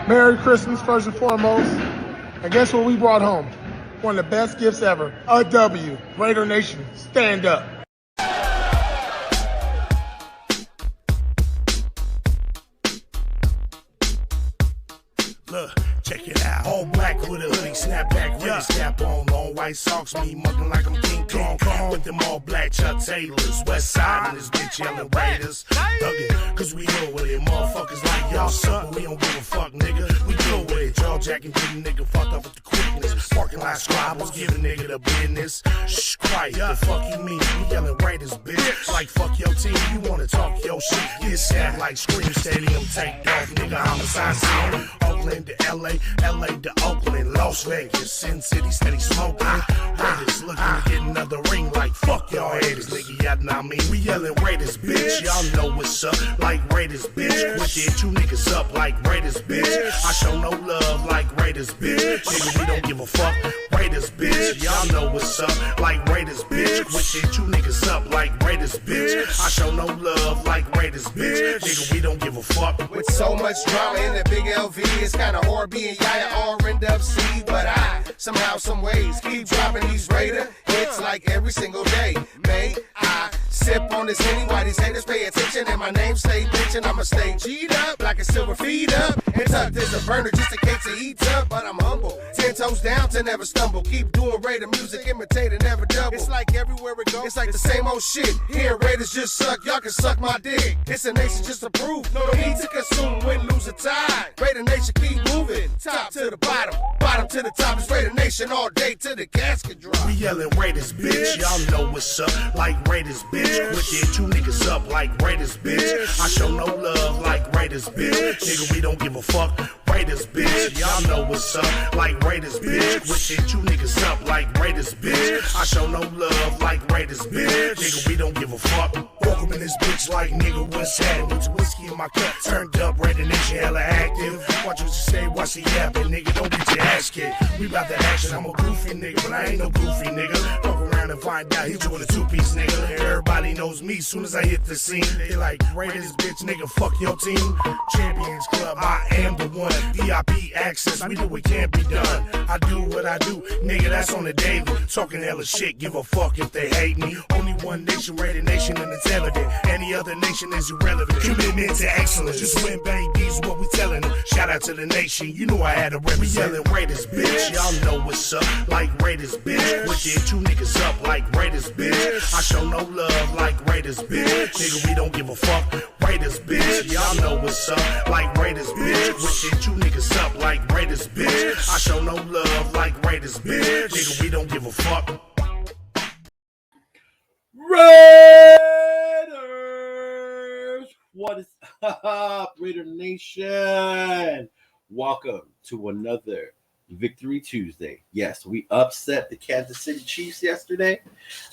Merry Christmas, first and foremost. And guess what we brought home? One of the best gifts ever. A W. Raider Nation, stand up. Look, check it out. All black with a hoodie, snapback with a snap on. Long white socks, me mugging like I'm King Kong. With them all black Chuck Taylors. West side and this bitch yelling Raiders. Thuggin', cause we know with it. Motherfuckers like y'all suck, but we don't give a fuck, nigga. We deal with it. Y'all jacking to the nigga fucked up with the quickness. Parking lot scribbles, giving nigga the business. Shh, quiet, the fuck you mean? We yelling Raiders, bitch. Like fuck your team, you wanna talk your shit. Get sad like Scream Stadium, take off, nigga. Homicide scene. Oakland to LA, LA to Oakland, Las Vegas, Sin City, steady smoking. Raiders looking to get another ring like fuck y'all haters, nigga. Y'all know I mean, we yelling Raiders, bitch. Y'all know what's up, like Raiders, bitch. Quit it, two niggas up like Raiders, bitch. I show no love like Raiders, bitch. Nigga, we don't give a fuck. Raiders, bitch. Y'all know what's up, like Raiders, bitch. Quit it, two niggas up like Raiders, bitch. I show no love like Raiders, bitch. Nigga, we don't give a fuck. With so much drama in the big LV, it's kinda hard being Yaya or end up C. But I, somehow, some ways, keep dropping these Raider hits like every single day. May I sip on this Henny while these haters pay attention and my name stay bitchin'. I'ma stay G'd up like a silver feed up and tucked as a burner just in case it heats up. But I'm humble, 10 toes down to never stumble. Keep doing Raider music, imitating, never double. It's like everywhere we go, it's like the same old shit. Here Raiders just suck, y'all can suck my dick. It's a nation just to prove, no need to consume, win, lose, or tie. Raider Nation keep moving, top to the bottom, bottom to the top. It's Raider Nation all day till the casket drop. We yelling Raiders, bitch. Y'all know what's up, like Raiders, bitch. Quit it, two niggas up like Raiders, bitch. I show no love like Raiders, bitch. Nigga, we don't give a fuck. Raiders, bitch. Y'all know what's up, like Raiders, bitch. Quit it, two niggas up like Raiders, bitch. I show no love like Raiders, bitch. Nigga, we don't give a fuck. Welcome in this bitch like nigga, what's happening? With whiskey in my cup, turned up, Raider Nation hella active. Watch what you say, watch the yapping, nigga. Don't get your ass kicked. We bout the action, I'm a goofy nigga, but I ain't no goofy nigga. Fuck around and find out, hit you with a two-piece nigga. Everybody knows me, soon as I hit the scene. They like, Raiders, bitch, nigga, fuck your team. Champions Club, I am the one. VIP access, we do what can't be done. I do what I do, nigga, that's on the daily. Talking hella shit, give a fuck if they hate me. Only one nation, Raider Nation, and it's evident. Any other nation is irrelevant. Commitment to excellence, just win, babies, what we telling them. Shout out to the nation, you know I had to represent. We yelling Raiders, bitch. Y'all know what's up, like Raiders, bitch. With it, two niggas up like Raiders, bitch. I show no love like Raiders, bitch. Nigga, we don't give a fuck. Raiders, bitch. Y'all know what's up, like Raiders, bitch. With it, two niggas up like Raiders, bitch. I show no love like Raiders, bitch. Nigga, we don't give a fuck. Raiders! What is up, Raider Nation? Welcome to another Victory Tuesday. Yes, we upset the Kansas City Chiefs yesterday.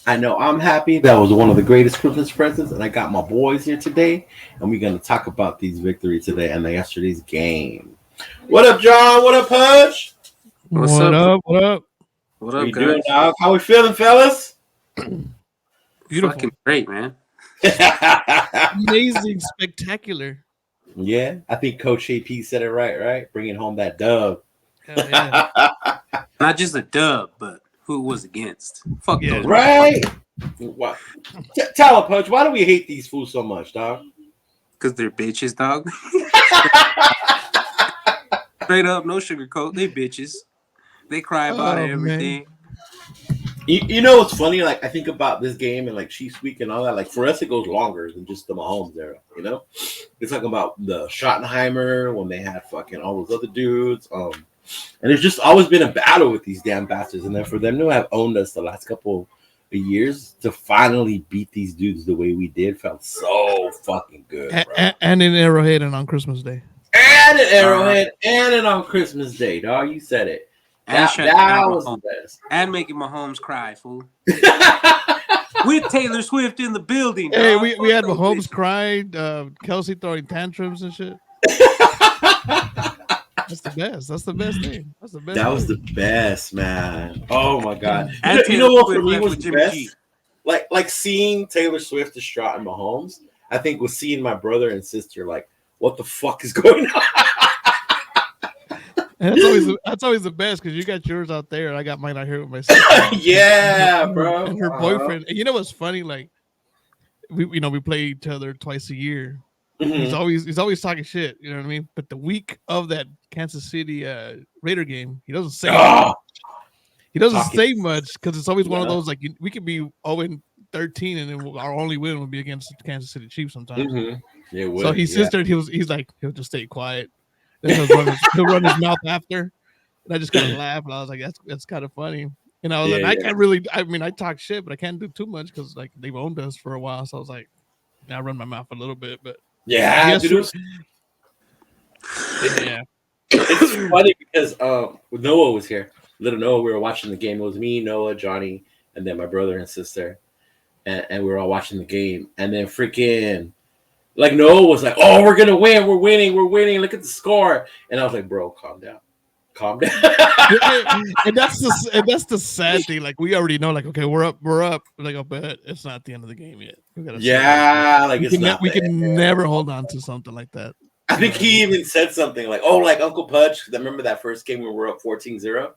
I know I'm happy. That was one of the greatest Christmas presents, and I got my boys here today, and we're going to talk about these victories today and yesterday's game. What up, John? What up, Pudge? What's up? What up? What How up, you guys? doing, dog? How we feeling, fellas? Beautiful. Fucking great, man. Amazing, spectacular. Yeah, I think Coach AP said it right? Bringing home that dub. Hell yeah. Not just a dub, but who it was against. Fuck Yeah. those. Right? What? Tell him, Punch, why do we hate these fools so much, dog? Because they're bitches, dog. Straight up, no sugarcoat. They bitches. They cry about Oh, everything. You know what's funny? Like, I think about this game and like Chiefs Week and all that. Like, for us, it goes longer than just the Mahomes era. You know, it's talking about the Schottenheimer when they had fucking all those other dudes. And there's just always been a battle with these damn bastards. And then for them to have owned us the last couple of years to finally beat these dudes the way we did felt so fucking good, bro. And in Arrowhead and on Christmas Day. And an Arrowhead and it on Christmas Day, dog. You said it. And That was the best. And making Mahomes cry, fool. With Taylor Swift in the building. Hey, dog. we had Fuck Mahomes those bitches. crying, Kelsey throwing tantrums and shit. That's the best. That's the best thing. That's the best. That was thing. the best, man. Oh my god! And You know what for Taylor me Swift was with the Jimmy best? G. Like seeing Taylor Swift distraught Mahomes. I think was seeing my brother and sister like, what the fuck is going on? And that's always the best because you got yours out there and I got mine out here with my sister. Yeah, and bro. and her boyfriend. And you know what's funny? Like we play each other twice a year. He's always talking shit. You know what I mean? But the week of that Kansas City Raider game, he doesn't say. Oh, He doesn't talking- say much because it's always one of Yeah. those like we could be 0-13 and then our only win would be against the Kansas City Chiefs sometimes. It would, So he sits there and he's like he'll just stay quiet. Then he'll run his mouth after. And I just kind of laugh and I was like, that's kind of funny. And I was like, I can't really. I mean, I talk shit, but I can't do too much because like they've owned us for a while. So I was like, I run my mouth a little bit, but yeah, dude, yeah. it's funny because Noah was here. Little Noah, we were watching the game. It was me, Noah, Johnny, and then my brother and sister, and we were all watching the game. And then freaking, like Noah was like, "Oh, we're gonna win! We're winning! We're winning! Look at the score!" And I was like, "Bro, calm down, calm down." and that's the sad thing. Like we already know, like okay, we're up. Like, oh, but it's not the end of the game yet. We gotta we can never hold on to something like that. I think he even said something like, "Oh, like Uncle Pudge." I remember that first game when we were up 14-0.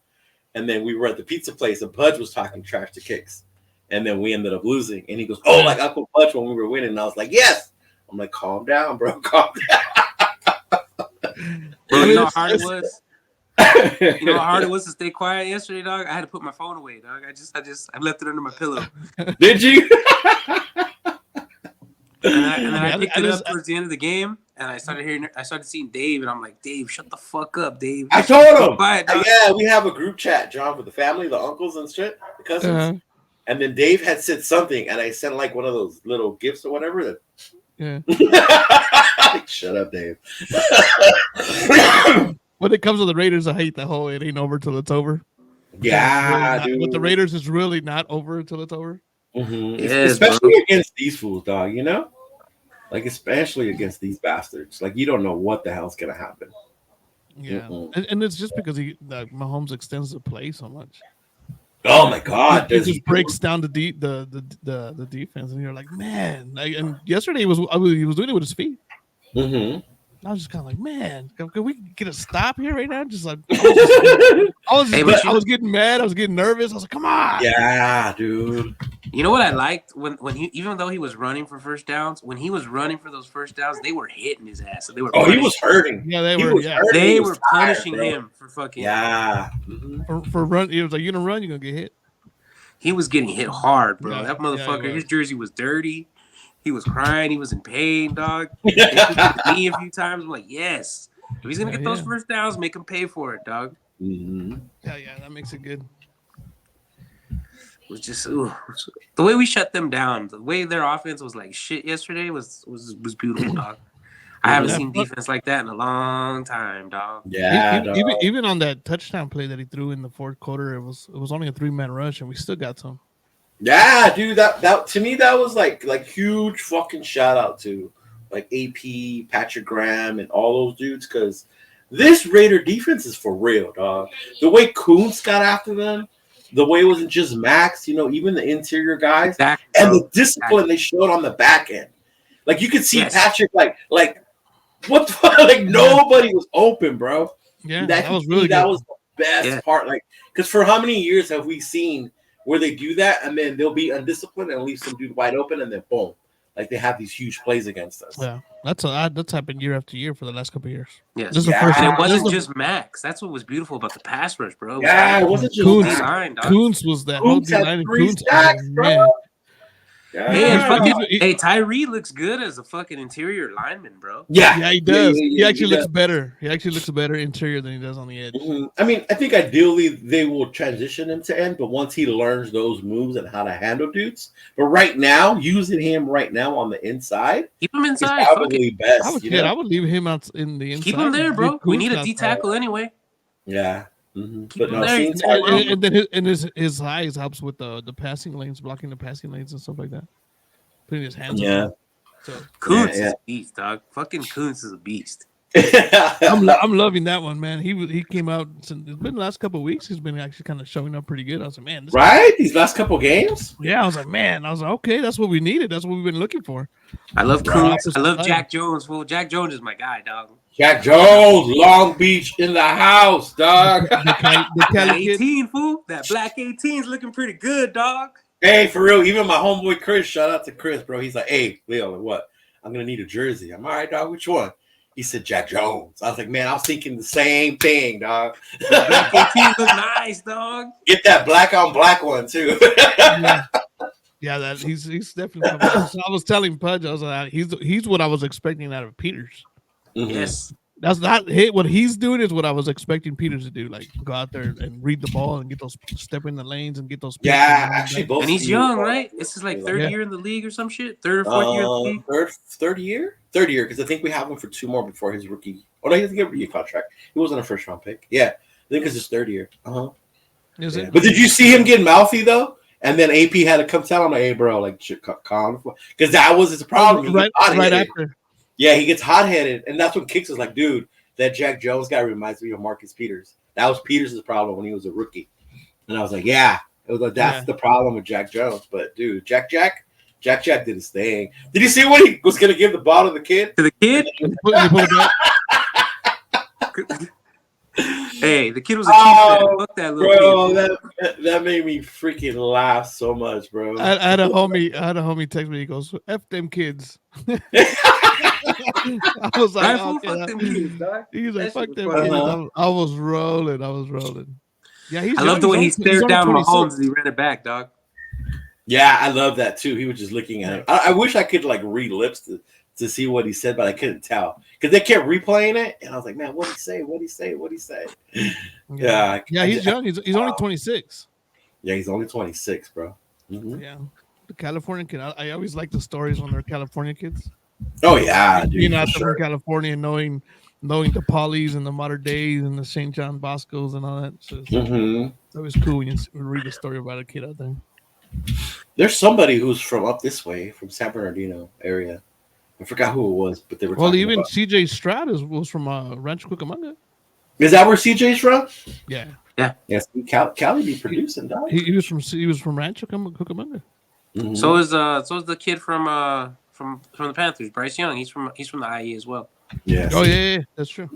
And then we were at the pizza place, and Pudge was talking trash to Kicks. And then we ended up losing. And he goes, "Oh, like Uncle Pudge when we were winning." And I was like, "Yes." I'm like, "Calm down, bro. Calm down." Bro, you know how hard it was? You know how hard it was to stay quiet yesterday, dog? I had to put my phone away, dog. I left it under my pillow. Did you? And then I picked it up towards the end of the game, and I started seeing Dave, and I'm like, "Dave, shut the fuck up, Dave." I told him. Quiet, dog. Yeah, we have a group chat, John, with the family, the uncles and shit, the cousins. And then Dave had said something, and I sent like one of those little gifts or whatever. Like, shut up, Dave. When it comes to the Raiders, I hate the whole "it ain't over till it's over." Yeah, dude. With the Raiders, it's really not over until it's over. Yes, especially bro. against these fools, dog. You know, like especially against these bastards. Like you don't know what the hell's gonna happen. Yeah, and it's just because Mahomes extends the play so much. Oh my God! It just breaks down the defense, and you're like, man. And yesterday he was doing it with his feet. I was just kind of like, man, can we get a stop here right now? Just like I was getting mad, I was getting nervous. I was like, come on. Yeah, dude. You know what I liked when he, even though he was running for first downs, when he was runing for those first downs, they were hitting his ass. So they were. He was hurting. Yeah, they were. Yeah, they were punishing him for fucking. Yeah. For run, it was like, you're gonna run, you're gonna get hit. He was getting hit hard, bro. Yeah, That motherfucker, yeah, his jersey was dirty. He was crying. He was in pain, dog. He hit me a few times. I'm like, yes. If he's gonna get those first downs, make him pay for it, dog. Yeah, that makes it good. It was just the way we shut them down. The way their offense was like shit yesterday was beautiful, dog. I haven't seen defense like that in a long time, dog. Yeah, even on that touchdown play that he threw in the fourth quarter, it was only a 3-man rush, and we still got some. Yeah, dude, that to me that was like huge fucking shout out to like AP, Patrick Graham, and all those dudes because this Raider defense is for real, dog. The way Kuntz got after them, the way it wasn't just Max, you know, even the interior guys, and the discipline they showed on the back end. Like you could see Patrick, like what the fuck? Like nobody was open, bro. Yeah, that was really that good. was the best part. Like because for how many years have we seen where they do that and then they'll be undisciplined and leave some dude wide open and then boom, like they have these huge plays against us. Yeah, that's happened year after year for the last couple of years. Yes, this is the first and time. it wasn't just Max. That's what was beautiful about the pass rush, bro. Yeah, it wasn't just Kuntz was that whole D-line. Kuntz sacks, bro. Hey, Tyree looks good as a fucking interior lineman, bro. Yeah, he does. He actually looks better. He actually looks better interior than he does on the edge. I mean, I think ideally they will transition him to end, but once he learns those moves and how to handle dudes. But right now, using him right now on the inside, keep him inside. Is probably best. I would leave him out in the inside. Keep him there, bro. We need a D tackle anyway. Yeah. But no, and then his size helps with the passing lanes, blocking the passing lanes and stuff like that. Putting his hands on. So Kuntz is a beast, dog. Fucking Kuntz is a beast. I'm loving that one, man. He came out. It's been the last couple of weeks. He's been actually kind of showing up pretty good. I was like, man, Right? These last couple games? yeah. I was like, man. I was like, okay, that's what we needed. That's what we've been looking for. I love Right. Kuz. I love Jack Jones. Fool. Jack Jones is my guy, dog. Jack Jones, Long Beach in the house, dog. The Cali kid. 18, fool. That black 18 is looking pretty good, dog. Hey, for real, even my homeboy Chris, shout out to Chris, bro. He's like, hey, Leo, what? I'm going to need a jersey. I'm all right, dog. Which one? He said Jack Jones. I was like, man, I was thinking the same thing, dog. Black 18 look nice, dog. Get that black on black one, too. Yeah, that he's definitely coming. I was telling Pudge, I was like, he's what I was expecting out of Peters. Mhm. Yes. That's not what he's doing is what I was expecting Peters to do. Like go out there and read the ball and get those step in the lanes and get those. Yeah, actually, both. And he's young, right? This is like third year in the league or some shit. Third or fourth year in the league. Third year, because I think we have him for 2 more before his rookie. Oh no, he doesn't get a rookie contract. He wasn't a first round pick. Yeah, I think it's his 3rd year. Is it? But did you see him get mouthy though? And then AP had to come tell him, "Hey, bro, like, calm," because that was his problem. Right after. Yeah, he gets hot headed, and that's when Kicks was like, "Dude, that Jack Jones guy reminds me of Marcus Peters. That was Peters' problem when he was a rookie." And I was like, "Yeah, it was like that's the problem with Jack Jones." But dude, Jack did his thing. Did you see what he was going to give the ball to the kid? To the kid? You put it back? Hey, the kid was a kid. Fuck that little kid. That made me freaking laugh so much, bro. I had a homie text me. He goes, "F them kids." I was like, fuck them kids, dog. He was like, "Fuck them kids." I was rolling. Yeah, I love the way he stared down Mahomes and he ran it back, dog. Yeah, I love that too. He was just looking at him. I wish I could like read lips to see what he said, but I couldn't tell because they kept replaying it, and I was like, "Man, what'd he say? What'd he say? What'd he say?" Yeah, he's young. He's only 26. Yeah, he's only 26, bro. Mm-hmm. Yeah, the California kid. I always like the stories when they're California kids. Oh yeah, dude, you know, out from California, knowing the Polys and the Modern Days and the St. John Boscos and all that. So it's always cool when you read a story about a kid out there. There's somebody who's from up this way, from San Bernardino area. I forgot who it was, but they were. Well, even CJ Stroud was from Rancho Cucamonga. Is that where CJ's from? Yeah. Yes, Cali be producing, dog. He was from Rancho Cucamonga. Mm-hmm. So is the kid from the Panthers, Bryce Young. He's from the IE as well. Yeah. Oh yeah, that's true.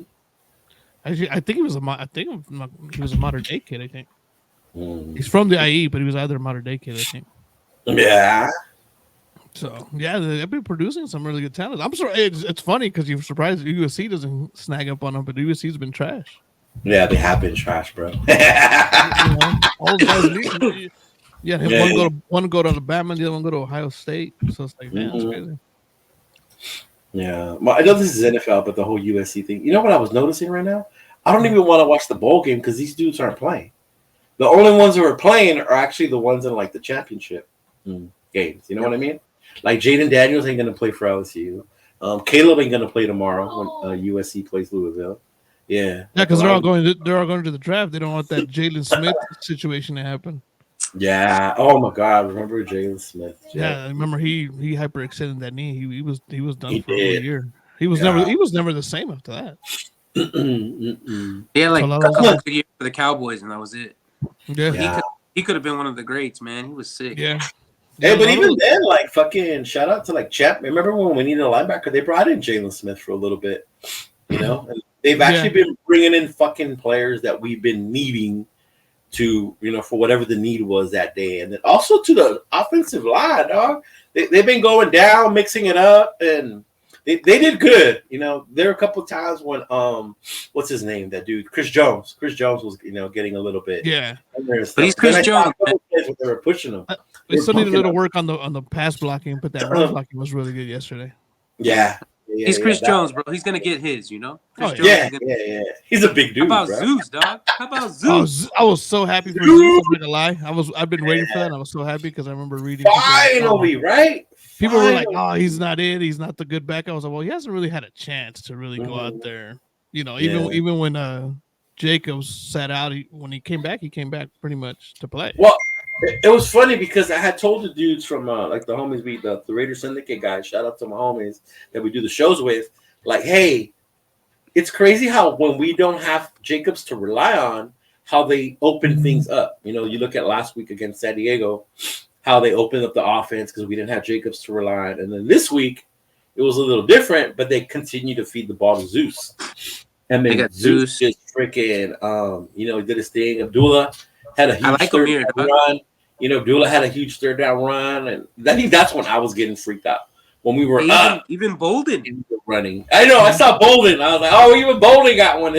Actually, I think he was a modern day kid. I think he's from the IE, but he was either a modern day kid. I think. Yeah. So yeah, they've been producing some really good talent. I'm sorry, it's funny because you're surprised USC doesn't snag up on them, but USC's been trash. Yeah, they have been trash, bro. All those guys leave. Yeah, one go to Alabama, the other one go to Ohio State. So it's like, man, that's crazy. Yeah, well, I know this is NFL, but the whole USC thing. You know what I was noticing right now? I don't even want to watch the bowl game because these dudes aren't playing. The only ones who are playing are actually the ones in like the championship games. You know what I mean? Like Jaden Daniels ain't gonna play for LSU. Caleb ain't gonna play tomorrow when USC plays Louisville. Yeah, because they're all going to the draft. They don't want that Jalen Smith situation to happen. Yeah. Oh my God. Remember Jalen Smith? Yeah. I remember he hyperextended that knee. He was done for a year. He was never the same after that. Yeah, like a couple of years for the Cowboys, and that was it. Yeah. He could have been one of the greats, man. He was sick. Yeah. Hey, but even then, like fucking shout out to like Chap. Remember when we needed a linebacker? They brought in Jalen Smith for a little bit, you know. And they've actually been bringing in fucking players that we've been needing to, you know, for whatever the need was that day, and then also to the offensive line, dog. They've been going down, mixing it up, and they did good. You know, there were a couple of times when what's his name? That dude, Chris Jones. Chris Jones was, you know, getting a little bit. Yeah. But he's Chris Jones. They were pushing him. They still need a little work on the pass blocking, but that run blocking was really good yesterday. Yeah. He's Chris Jones, bro. He's gonna get his, you know. Yeah. He's a big dude. How about bro. Zeus, dog? How about Zeus? I was so happy for Zeus. I'm not gonna lie. I've been waiting for that. And I was so happy because I remember reading. Finally, right? People were like, "Oh, he's not it. He's not the good back." I was like, "Well, he hasn't really had a chance to really go out there." You know, even when Jacobs sat out, when he came back pretty much to play. Well, it was funny because I had told the dudes from like the homies, the Raider Syndicate guys. Shout out to my homies that we do the shows with. Like, hey, it's crazy how when we don't have Jacobs to rely on, how they open things up. You look at last week against San Diego, how they opened up the offense because we didn't have Jacobs to rely on. And then this week, it was a little different, but they continue to feed the ball to Zeus. And then Zeus just freaking, did his thing. Abdullah had a huge third down run. Abdullah had a huge third down run. And I think that's when I was getting freaked out. When we were up. Even Bolden. Running. I know, I saw Bolden. I was like, oh, even Bolden got one.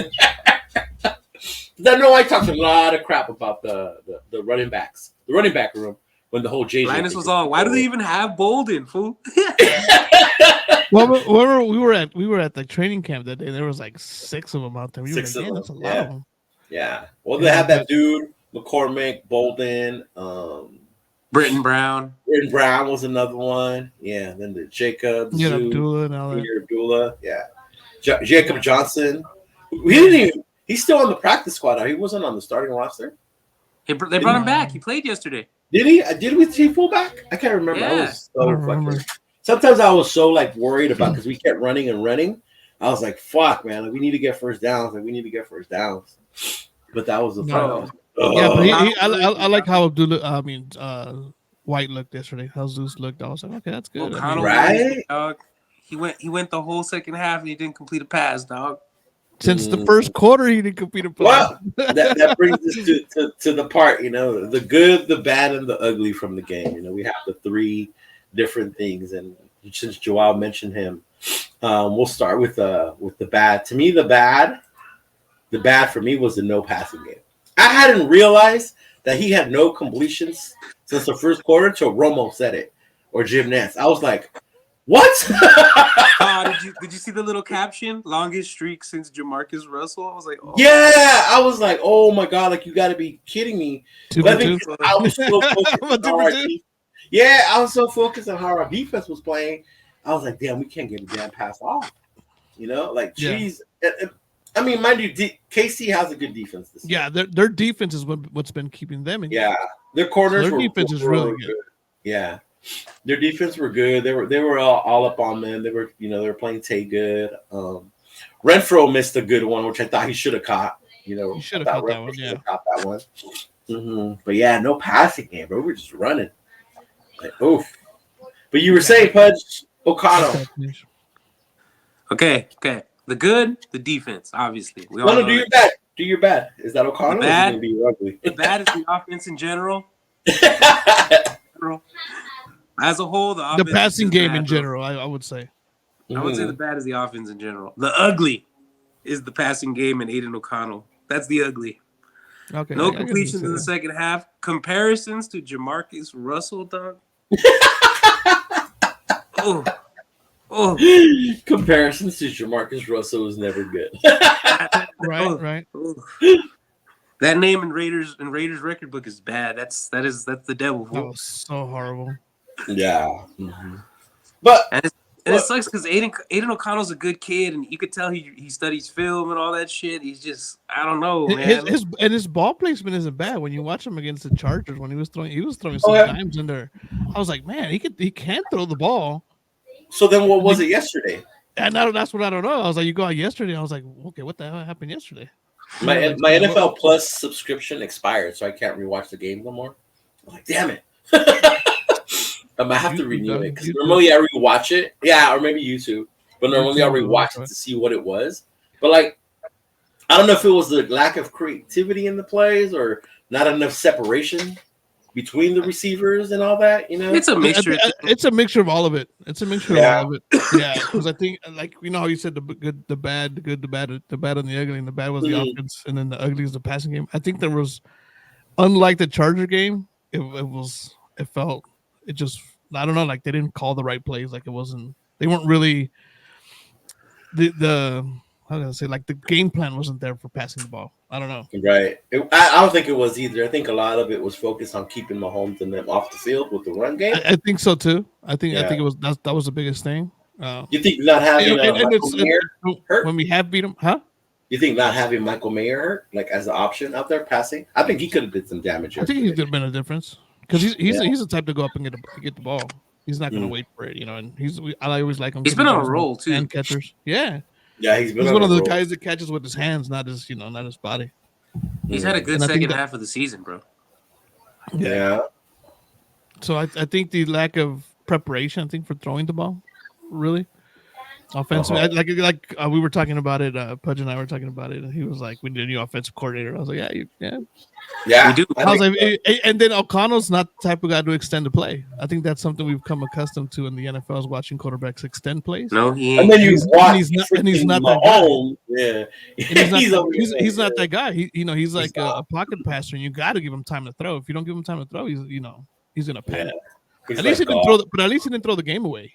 I know I talked a lot of crap about the running backs, the running back room when the whole JJ. Linus was all, why do they even have Bolden, fool? Well, we were at the training camp that day. There was like 6 of them out there. We were like, man, that's a lot of them. Yeah. Well, they had that dude, McCormick, Bolden, Britton Brown. Britton Brown was another one. Yeah. Then the Jacob, Abdullah and all that. Abdullah. Yeah. Jacob Johnson. We didn't even. He's still on the practice squad. He wasn't on the starting roster. They brought him back. He played yesterday. Did he? Did we see fullback? I can't remember. Yeah. I was so remember. Sometimes I was so like worried about because we kept running and running. I was like, "Fuck, man! Like, we need to get first downs. But that was the problem. Yeah, but I like how Abdullah. White looked yesterday. How Zeus looked. I was like, okay, that's good. Right? Dog. He went the whole second half and he didn't complete a pass, dog. Since the first quarter, he didn't complete a pass. Well, that brings us to the part, the good, the bad, and the ugly from the game. We have the 3 different things, and since Joao mentioned him, we'll start with the bad. To me, the bad for me was the no passing game. I hadn't realized that he had no completions since the first quarter until Romo said it, or Jim Nantz. I was like, what? Did you see the little caption? Longest streak since Jamarcus Russell. I was like, oh. Yeah, I was like, oh my god, like you got to be kidding me. I was so focused I was so focused on how our defense was playing. I was like, damn, we can't get a damn pass off. Jeez. I mean, mind you, KC has a good defense this year. Yeah, their defense is what's been keeping them in. Yeah, their corners. Their defense is really good. Yeah. Their defense were good. They were all up on them. They were playing Tay good. Renfro missed a good one, which I thought he should have caught. He should have caught that one. Yeah, caught that one. Mm-hmm. But yeah, no passing game, bro. We're just running. Like, oof. But you were saying, Pudge, Okado. Okay. The good, the defense. Obviously, we all do your bad. Do your bad. Is that Okado? The bad, or is it gonna be ugly? The bad is the offense in general. As a whole, the passing game in general, I would say. I would say the bad is the offense in general. The ugly is the passing game and Aiden O'Connell. That's the ugly. Okay. No completions in the second half. Comparisons to Jamarcus Russell, dog. Oh. Comparisons to Jamarcus Russell is never good. Right. That name in Raiders record book is bad. That's the devil. That was so horrible. Yeah. Mm-hmm. But it sucks because Aiden O'Connell's a good kid, and you could tell he studies film and all that shit. He's just, I don't know, man. His ball placement isn't bad. When you watch him against the Chargers, when he was throwing some dimes in there, I was like, man, he can throw the ball. So then, what was it yesterday? And that's what I don't know. I was like, you go out yesterday. I was like, okay, what the hell happened yesterday? My NFL Plus subscription expired, so I can't rewatch the game no more. I'm like, damn it. I might have to renew it because normally I rewatch it. Yeah, or maybe YouTube. But normally I rewatch it to see what it was. But like, I don't know if it was the lack of creativity in the plays or not enough separation between the receivers and all that. It's a mixture. It's a mixture of all of it. It's a mixture of all of it. Yeah, because I think, like, how you said the good, the bad, the good, the bad, and the ugly, and the bad was the offense, and then the ugly is the passing game. I think there was, unlike the Charger game, it felt. It just, I don't know, like they didn't call the right plays. Like they weren't really the how can I say, like the game plan wasn't there for passing the ball. I don't know. Right. I don't think it was either. I think a lot of it was focused on keeping Mahomes and them off the field with the run game. I think so too. I think it was that was the biggest thing. You think not having Michael Mayer hurt? When we have beat him, huh? You think not having Michael Mayer hurt, like as an option out there passing? I think he could have did some damage. I think he could have been a difference. Because he's the type to go up and get the ball. He's not going to wait for it, And I always like him. He's been on a roll too. And catchers, yeah. Yeah, he's been He's on one a of the roll. guys that catches with his hands, not his body. He's had a good And I think second that- half of the season, bro. Yeah. So I think the lack of preparation, I think, for throwing the ball, really offensively, like we were talking about it. Pudge and I were talking about it, and he was like, "We need a new offensive coordinator." I was like, "Yeah." Yeah. We do. I was like, and then O'Connell's not the type of guy to extend the play. I think that's something we've come accustomed to in the NFL is watching quarterbacks extend plays. No, he And ain't. then you watch and he's not that Mahomes. Yeah. And he's not, over he's, there, he's not yeah. that guy. He's like not. a pocket passer, and you got to give him time to throw. If you don't give him time to throw, he's gonna panic. He's At least he like didn't God. throw, but at least he didn't throw the game away.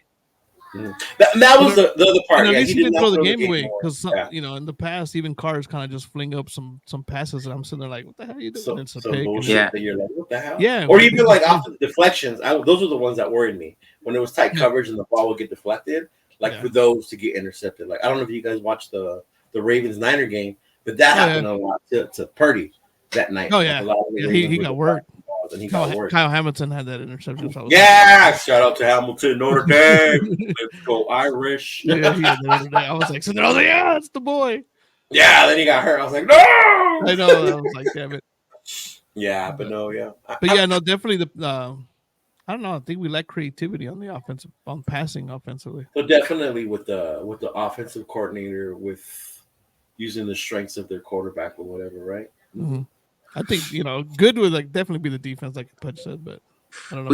That was the other part. And at Yeah, least he did didn't not throw the game away away. because Yeah. in the past, even Carr's kind of just fling up some passes, and I'm sitting there like, what the hell are you doing? It's a Some pick. bullshit Yeah. that you're like, what the hell? Yeah, Or even like yeah. off the deflections. Those are the ones that worried me when it was tight Yeah. coverage and the ball would get deflected. Like Yeah. for those to get intercepted. Like I don't know if you guys watched the Ravens Niner game, but that happened a lot to Purdy that night. Oh Like, yeah, a lot of the yeah, Ravens he were got worked. deflecting balls, and he got worked. Kyle Hamilton had that interception. So I was Yeah, shout out to Hamilton, Notre Dame. Let's go Irish. yeah, he had the other day. I was like, yeah, it's the boy. Yeah, then he got hurt. I was like, no. I know. I was like, damn it. Yeah, but no, yeah. But yeah, no, definitely I don't know. I think we lack creativity on the passing offensively. So definitely with the offensive coordinator, with using the strengths of their quarterback or whatever, right? Mm-hmm. I think good would definitely be the defense, like Pudge said, but I don't know.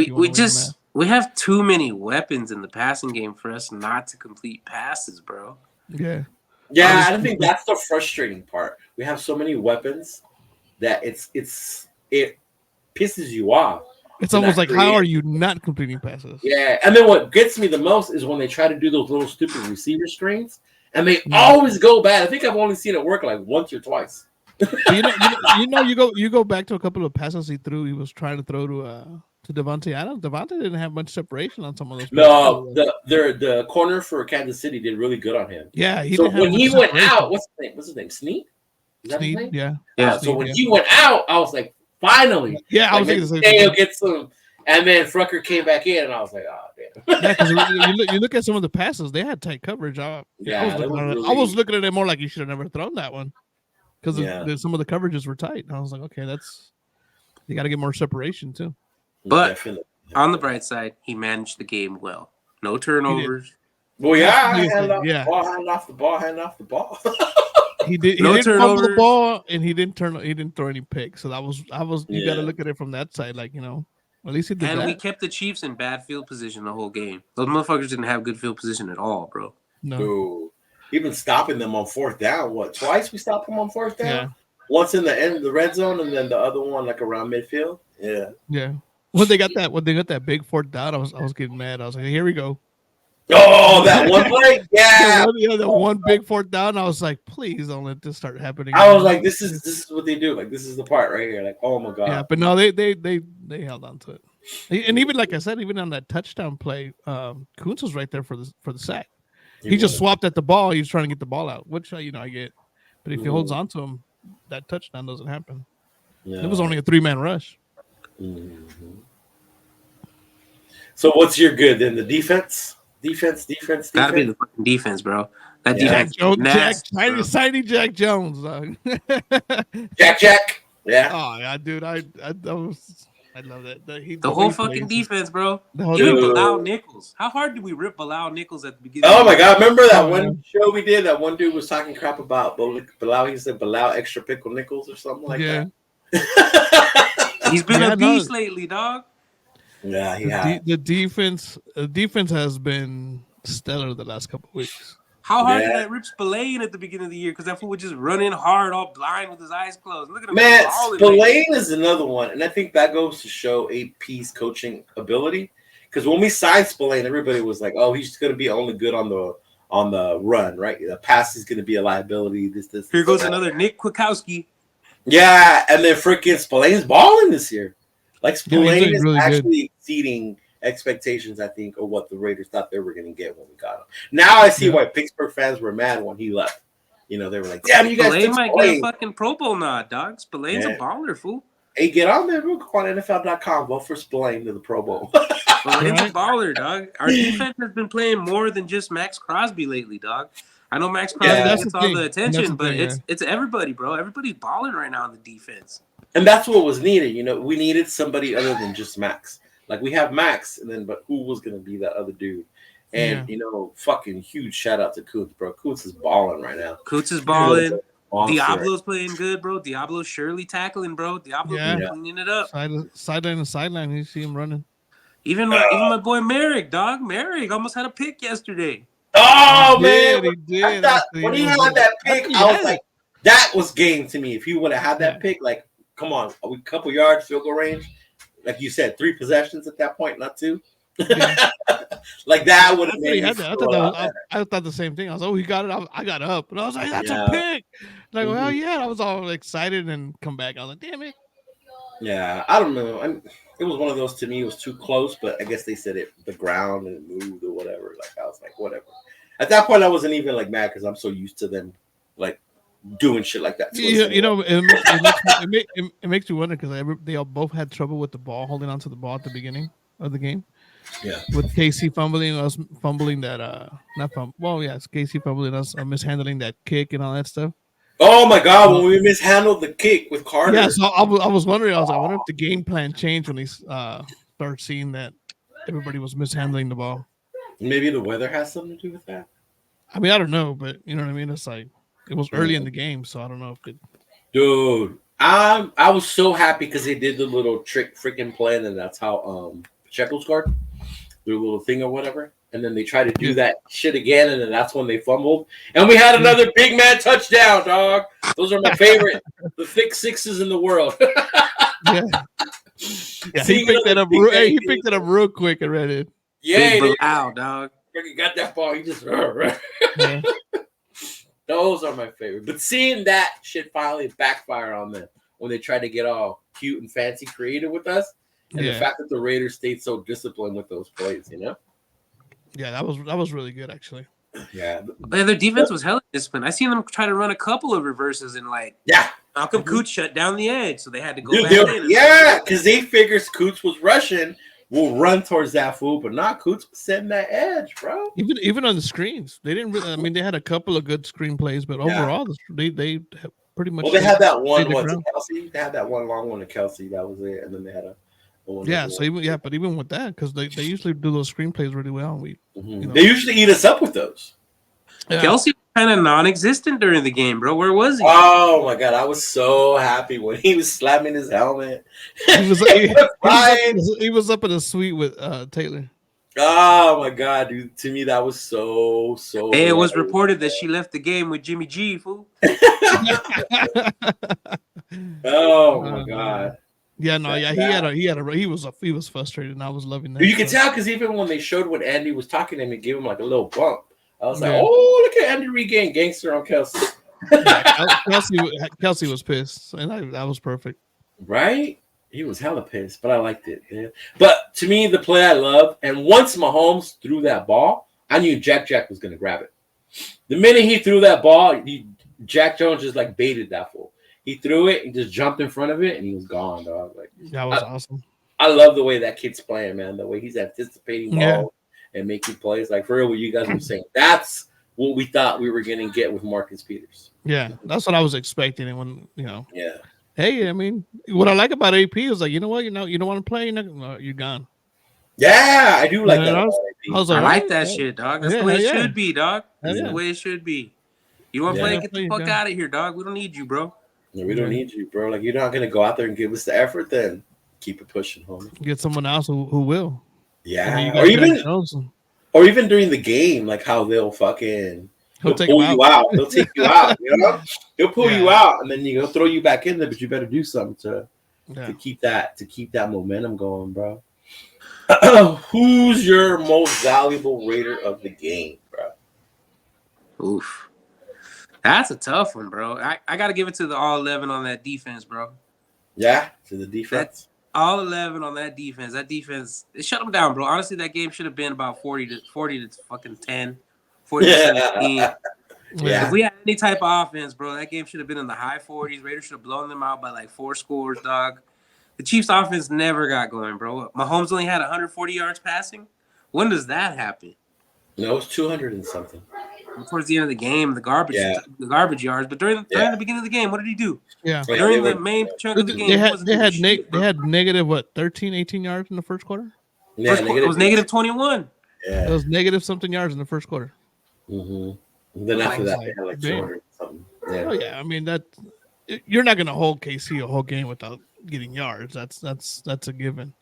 We have too many weapons in the passing game for us not to complete passes, bro. Yeah. Yeah, I think that's the frustrating part. We have so many weapons that it pisses you off. It's almost like, how are you not completing passes? Yeah, and then what gets me the most is when they try to do those little stupid receiver screens, and they always go bad. I think I've only seen it work like once or twice. You go back to a couple of passes he threw. He was trying to throw to Devontae Adams. Devontae didn't have much separation on some of those. No, the corner for Kansas City did really good on him. Yeah, when he went out, what's his name? Snead? Is that his name? Yeah. So when he went out, I was like, finally. Yeah, I was thinking the same he'll get some. And then Frucker came back in, and I was like, oh, damn. Yeah, because you look at some of the passes, they had tight coverage. I was looking at it more like you should have never thrown that one because some of the coverages were tight. And I was like, okay, you got to get more separation too. But Definitely. On the bright side, he managed the game well. No turnovers. Well, yeah, hand off the ball. He didn't fumble the ball, and he didn't throw any picks. So that was you got to look at it from that side, like at least he did that. And we kept the Chiefs in bad field position the whole game. Those motherfuckers didn't have good field position at all, bro. No. Ooh. Even stopping them on fourth down. What, twice we stopped them on fourth down? Yeah. Once in the end of the red zone, and then the other one like around midfield. Yeah. Yeah. When they got that big fourth down, I was getting mad. I was like, here we go. Oh, that one play? Yeah. The one big fourth down. I was like, please don't let this start happening. I was like, this is what they do. Like, this is the part right here. Like, oh my god. Yeah, but no, they held on to it. And even like I said, even on that touchdown play, Kuntz was right there for the sack. He just swapped at the ball. He was trying to get the ball out, which I get. But if he holds on to him, that touchdown doesn't happen. Yeah. It was only a 3-man rush. Mm-hmm. So what's your good then? The defense? Defense. Gotta be the fucking defense, bro. That defense. Signing Jack Jones. Jack. Yeah. Oh yeah, dude. I love that. The whole fucking defense, bro. Even Bilal Nichols. How hard did we rip Bilal Nichols at the beginning? Oh my god! Remember that one show we did? That one dude was talking crap about Bilal. He said Bilal extra pickle Nichols or something like that. He's been a beast lately, dog. Yeah, the defense has been stellar the last couple of weeks. How hard did I rip Spillane at the beginning of the year? Because that fool would just run in hard, all blind with his eyes closed. Look at him. Man, Spillane is another one, and I think that goes to show AP's coaching ability. Because when we signed Spillane, everybody was like, "Oh, he's going to be only good on the run, right? The pass is going to be a liability." This. Here goes another Nick Kwiatkowski. Yeah, and then freaking Spillane's balling this year. Like Spillane is really actually exceeding expectations, I think, of what the Raiders thought they were going to get when we got him. Now I see why Pittsburgh fans were mad when he left. They were like, "Damn, you guys!" Spillane might get a fucking Pro Bowl nod, dog. Spillane's a baller, fool. Hey, get on there, real quick on NFL.com. Vote for Spillane to the Pro Bowl. Spillane's a baller, dog. Our defense has been playing more than just Max Crosby lately, dog. I know Max Crosby Yeah. gets all the attention, but thing, it's everybody, bro. Everybody's balling right now on the defense. And that's what was needed. You know, we needed somebody other than just Max. Like we have Max, and then but who was gonna be that other dude? And you know, fucking huge shout out to Kuntz, bro. Kuntz is balling right now. Kuntz is balling. Monster. Diablo's playing good, bro. Diablo's surely tackling, bro. Diablo's been cleaning it up. Sideline to sideline, you see him running. Even my boy Merrick, dog. Merrick almost had a pick yesterday. Oh He man, did, he did. When he had that pick, I was like, that was game to me. If he would have had that pick, like, come on, a couple yards, field goal range, like you said, 3 possessions at that point, not 2. Yeah. Like that would have made me I thought the same thing. I was, oh, he got it. I got up, and I was like, that's a pick. Like, well, yeah. I was all excited and come back. I was like, damn it. Yeah, I don't know. It was one of those to me. It was too close, but I guess they said it the ground and it moved or whatever. Like I was like, whatever. At that point, I wasn't even like mad because I'm so used to them like doing shit like that. So you know, it makes you wonder because they all both had trouble with the ball, holding on to the ball at the beginning of the game. Yeah, with Casey fumbling, us fumbling that it's Casey fumbling us, mishandling that kick and all that stuff. Oh my God! When we mishandled the kick with Carter, yeah. So I was wondering. I was like, I wonder if the game plan changed when they started seeing that everybody was mishandling the ball. Maybe the weather has something to do with that. I mean, I don't know, but you know what I mean. It's like it was early in the game, so I don't know if it. Dude, I was so happy because they did the little trick freaking plan, and that's how Pacheco scored. Their little thing or whatever, and then they tried to do that shit again, and then that's when they fumbled, and we had another big man touchdown, dog. Those are my favorite, the thick sixes in the world. Yeah, he picked that up. He picked it up real quick and read it. Yeah, wow, dog. He got that ball. He just. Yeah. Those are my favorite. But seeing that shit finally backfire on them when they tried to get all cute and fancy creative with us. And the fact that the Raiders stayed so disciplined with those plays, you know? Yeah, that was really good, actually. Yeah. Their defense was hella disciplined. I seen them try to run a couple of reverses and Malcolm Coots shut down the edge, so they had to go back in. Yeah, because they figured Coots was rushing, will run towards that fool, but not Coots was setting that edge, bro. Even on the screens, they didn't really. I mean, they had a couple of good screen plays, but overall, they pretty much. Well, they had that one to Kelsey. They had that one long one to Kelsey. That was it, and then they had a. Yeah, so even with that, because they usually do those screenplays really well. They usually eat us up with those. Yeah. Kelsey was kind of non-existent during the game, bro. Where was he? Oh my God, I was so happy when he was slamming his helmet. He was up in the suite with Taylor. Oh my God, dude! To me, that was so. Hey, it was reported that she left the game with Jimmy G, fool. Oh my God. Yeah, no, yeah, he was frustrated, and I was loving that. You can tell because even when they showed when Andy was talking to him, it gave him like a little bump. I was like, oh, look at Andy regain gangster on Kelsey. Kelsey was pissed, and that was perfect. Right? He was hella pissed, but I liked it. Man. But to me, the play I love, and once Mahomes threw that ball, I knew Jack was going to grab it. The minute he threw that ball, Jack Jones just like baited that fool. He threw it and just jumped in front of it, and he was gone, dog. Like that was awesome. I love the way that kid's playing, man. The way he's anticipating balls and making plays. Like for real, what you guys were saying, that's what we thought we were going to get with Marcus Peters. Yeah, that's what I was expecting. And when yeah. Hey, I mean, what I like about AP is like, you know what, you don't want to play, you're gone. Yeah, I do like that. I like that shit, dog. That's the way it should be, dog. That's the way it should be. You want to play? Get the fuck out of here, dog. We don't need you, bro. No, we don't need you, bro. Like, you're not going to go out there and give us the effort, then keep it pushing, homie. Get someone else who will. Yeah. Or even during the game, like how they'll fucking he'll pull you out. He'll take you out, you know? He'll pull you out, and then he'll throw you back in there, but you better do something to keep that momentum going, bro. Who's your most valuable Raider of the game, bro? Oof. That's a tough one, bro. I got to give it to the all 11 on that defense, bro. Yeah, to the defense. All 11 on that defense. That defense, it shut them down, bro. Honestly, that game should have been about 40 to fucking 10, 40 to 17. Yeah. If we had any type of offense, bro, that game should have been in the high 40s. Raiders should have blown them out by like 4 scores, dog. The Chiefs' offense never got going, bro. Mahomes only had 140 yards passing. When does that happen? No, it's 200 and something. towards the end of the game, the garbage yards. But during the beginning of the game, what did he do? Yeah. During the main chunk of the game, he wasn't doing shit, they had negative 13, 18 yards in the first quarter. Yeah, it was negative 21. Yeah, it was negative something yards in the first quarter. Mm-hmm. Then after that, they had like 200 something. Yeah. Oh yeah, I mean you're not gonna hold KC a whole game without getting yards. That's a given.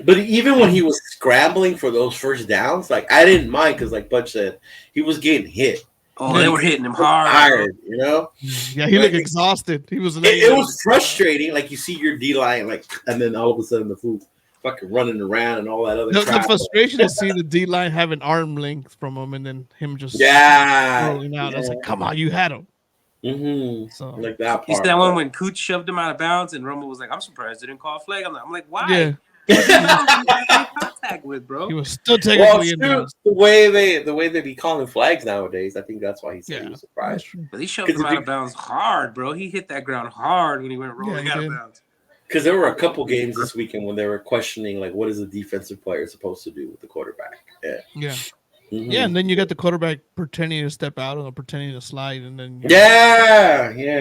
But even when he was scrambling for those first downs, like I didn't mind because, like Pudge said, he was getting hit. Oh, they were hitting him hard. Tired, you know? Yeah, he looked exhausted. He was. It was frustrating. Like you see your D line, like, and then all of a sudden the fool fucking running around and all that other. The frustration to to see the D line have an arm length from him, and then him just rolling out. I was like, "Come on, you had him." Mm-hmm. So like that part. You see that one when Cooch shoved him out of bounds, and Romo was like, "I'm surprised they didn't call a flag." I'm like, "Why?" Yeah. Contact with, bro. He was still technically in the way they be calling flags nowadays. I think that's why he said he was surprised. But he shoved him out of bounds hard, bro. He hit that ground hard when he went rolling out of bounds. Because there were a couple games this weekend when they were questioning, like, what is the defensive player supposed to do with the quarterback? Yeah. Yeah, and then you got the quarterback pretending to step out or pretending to slide, and then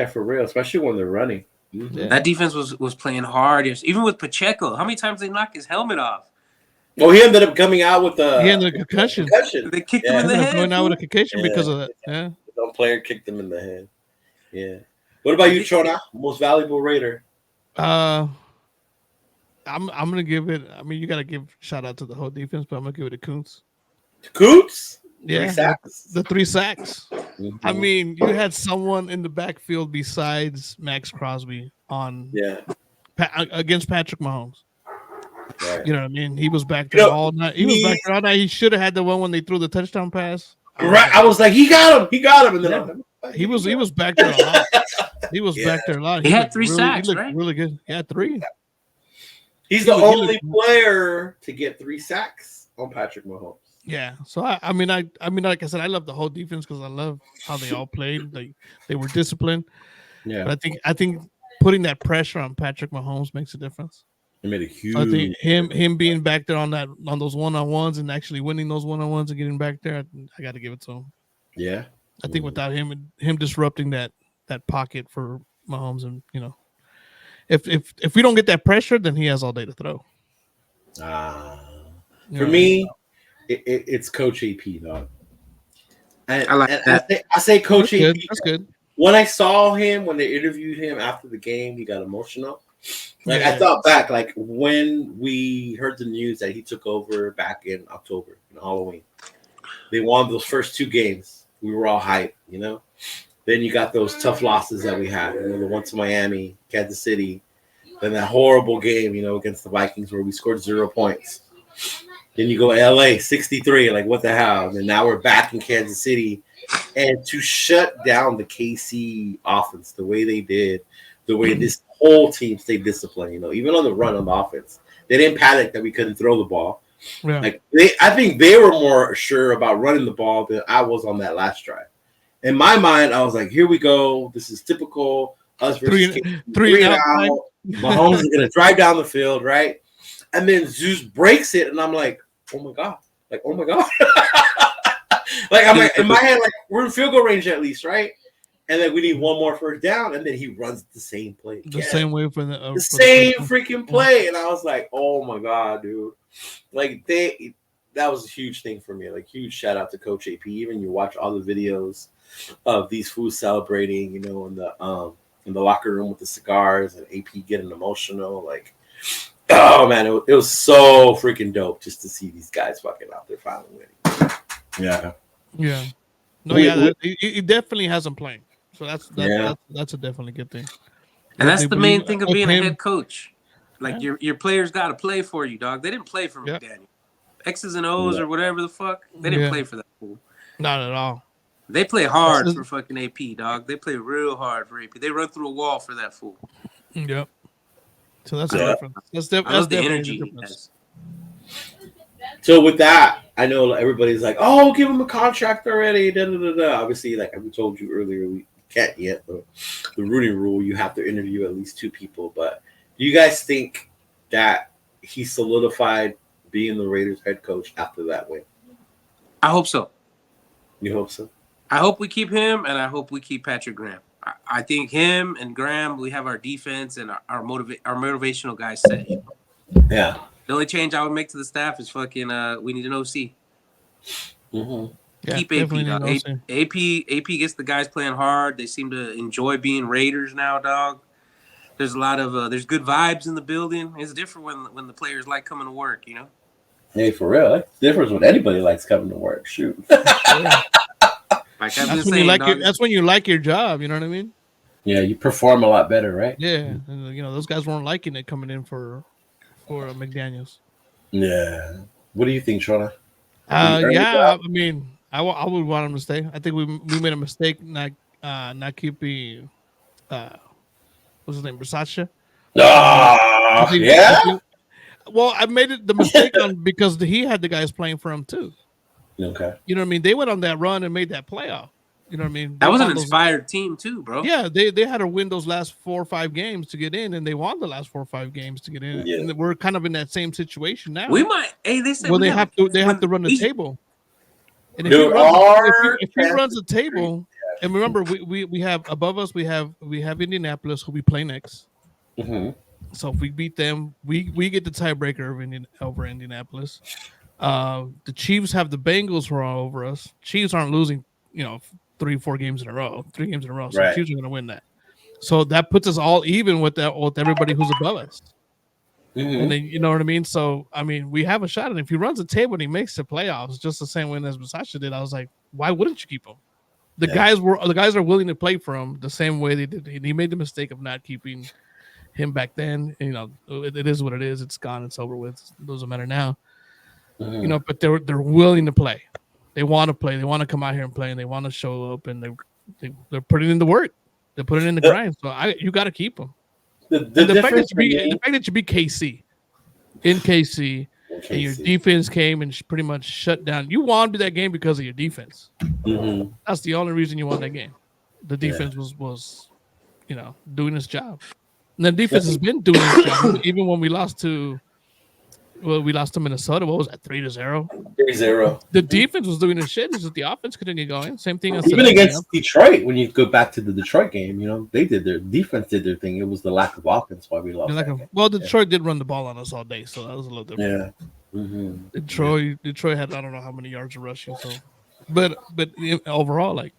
for real, especially when they're running. Yeah. That defense was playing hard. Even with Pacheco, how many times they knocked his helmet off? Well, he ended up coming out with a concussion. They kicked him in the head. Going out with a concussion because of that. Yeah, the player kicked him in the head. Yeah. What about you, Chona? Most valuable Raider? I'm gonna give it. I mean, you gotta give shout out to the whole defense, but I'm gonna give it to Kuntz. Kuntz? Yeah, the 3 sacks. Mm-hmm. I mean, you had someone in the backfield besides Max Crosby on against Patrick Mahomes. Right. You know what I mean? He was back there all night. He was back there all night. He should have had the one when they threw the touchdown pass. Right. I was like, he got him. And then he was back there a lot. He was back there a lot. He had 3 sacks, he looked really good. He had 3. He's the only player to get 3 sacks on Patrick Mahomes. Yeah, so I mean, like I said, I love the whole defense because I love how they all played. They were disciplined. Yeah, but I think putting that pressure on Patrick Mahomes makes a difference. It made a huge. I think him being back there on those 1-on-1s and actually winning those 1-on-1s and getting back there, I got to give it to him. Yeah, I think without him disrupting that pocket for Mahomes, and if we don't get that pressure, then he has all day to throw. For me. It's Coach AP, dog. And, I like that. I say Coach AP. That's good. When I saw him, when they interviewed him after the game, he got emotional. Like I thought back, like when we heard the news that he took over back in October, Halloween. They won those first 2 games. We were all hyped, Then you got those tough losses that we had. The one to Miami, Kansas City, then that horrible game, against the Vikings where we scored 0 points. Then you go LA 63, like what the hell? And now we're back in Kansas City. And to shut down the KC offense the way they did, the way this whole team stayed disciplined, even on the run on the offense. They didn't panic that we couldn't throw the ball. Yeah. I think they were more sure about running the ball than I was on that last drive. In my mind, I was like, here we go. This is typical us versus three and out. Mahomes is gonna drive down the field, right? And then Zeus breaks it, and I'm like, oh my god! Like I'm like in my head, like we're in field goal range at least, right? And then we need one more first down, and then he runs the same play again. The same way for the same freaking play, and I was like, oh my god, dude! Like that was a huge thing for me. Like huge shout out to Coach AP. Even you watch all the videos of these fools celebrating, in the locker room with the cigars, and AP getting emotional, like. Oh man, it was so freaking dope just to see these guys fucking out there finally winning. Yeah. No, he definitely has them playing, so that's a definitely good thing. And that's the main thing of being a head coach. Like your players got to play for you, dog. They didn't play for McDaniel. X's and O's or whatever the fuck. They didn't play for that fool. Not at all. They play hard for fucking AP, dog. They play real hard for AP. They run through a wall for that fool. Yep. So that's the difference. That's the energy. So with that, I know everybody's like, "Oh, give him a contract already." Da, da, da, da. Obviously, like we told you earlier, we can't yet. The Rooney Rule, you have to interview at least 2 people. But do you guys think that he solidified being the Raiders head coach after that win? I hope so. You hope so? I hope we keep him, and I hope we keep Patrick Graham. I think him and Graham, we have our defense and our motivational guys set. You know? Yeah. The only change I would make to the staff is fucking we need an OC. Mm-hmm. Yeah, Keep AP, definitely dog. need an AP gets the guys playing hard. They seem to enjoy being Raiders now, dog. There's a lot of there's good vibes in the building. It's different when the players like coming to work, you know. Hey, for real, that's the difference when anybody likes coming to work. Shoot. Like I've been That's when saying, you like dog, that's when you like your job. You know what I mean? Yeah, you perform a lot better, right? Yeah, and those guys weren't liking it coming in for McDaniels. Yeah. What do you think, Shona? Did he earn the Yeah, job? I mean, I would want him to stay. I think we made a mistake not keeping what's his name, Versace. I think- Yeah. I think- well, I made it the mistake on because he had the guys playing for him too. Okay. You know what I mean? They went on that run and made that playoff. You know what I mean? that was an won those- inspired team too, bro. Yeah, they had to win those last 4 or 5 games to get in, and they won the last 4 or 5 games to get in. Yeah. And we're kind of in that same situation now. We might. Hey, they said well, we they have to run the we- table. And There if he are runs the table, and remember we have above us we have Indianapolis who we play next. Mm-hmm. So if we beat them, we get the tiebreaker over Indianapolis. The Chiefs have the Bengals who are all over us. Chiefs aren't losing, 3 games in a row. So Right. the Chiefs are going to win that. So that puts us all even with everybody who's above us. Mm-hmm. And then you know what I mean. So I mean, we have a shot. And if he runs the table and he makes the playoffs, just the same way as Versace did, I was like, why wouldn't you keep him? The guys are willing to play for him the same way they did. He made the mistake of not keeping him back then. And, it is what it is. It's gone. It's over with. It doesn't matter now. Mm-hmm. But they're willing to play. They want to play. They want to come out here and play, and they want to show up, and they're putting in the work. They're putting in the grind. So you got to keep them. The fact that difference you beat KC in KC, and your defense came and pretty much shut down. You won that game because of your defense. Mm-hmm. That's the only reason you won that game. The defense was doing its job. And the defense has been doing its job even when we lost to Minnesota. What was that, 3-0? 3-0. The defense was doing its shit. It's just the offense couldn't get going. Same thing. Even against Detroit, when you go back to the Detroit game, they did their defense did their thing. It was the lack of offense why we lost. Detroit did run the ball on us all day, so that was a little different. Yeah. Mm-hmm. Detroit had I don't know how many yards of rushing. So, but overall, I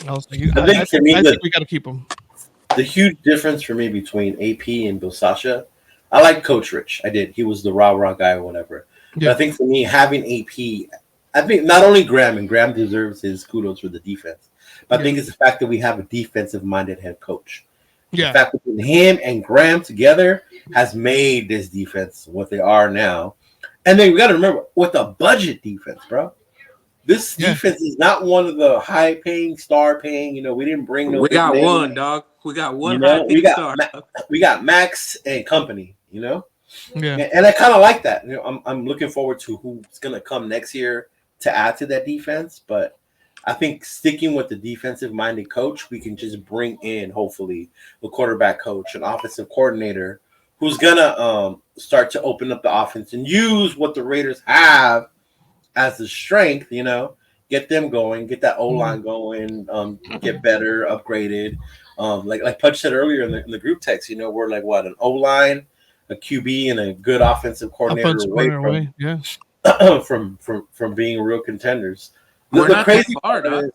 was like, I think we got to keep them. The huge difference for me between AP and Bill Sasha, I like Coach Rich. I did. He was the rah-rah guy or whatever. Yeah. But I think for me, having AP, I think not only Graham, and Graham deserves his kudos for the defense, but I think it's the fact that we have a defensive-minded head coach. Yeah. The fact that him and Graham together has made this defense what they are now. And then we got to remember, with a budget defense, bro. This defense is not one of the high-paying, star-paying. We didn't bring no. We got one, dog. We got one. We got Max and company. Yeah. And I kind of like that. I'm looking forward to who's gonna come next year to add to that defense. But I think sticking with the defensive-minded coach, we can just bring in hopefully a quarterback coach, an offensive coordinator who's gonna start to open up the offense and use what the Raiders have as the strength, get them going, get that O-line going, get better, upgraded. Like Pudge said earlier in the group text, we're like what, an O-line, a QB, and a good offensive coordinator away from from being real contenders. We're not crazy far, dog.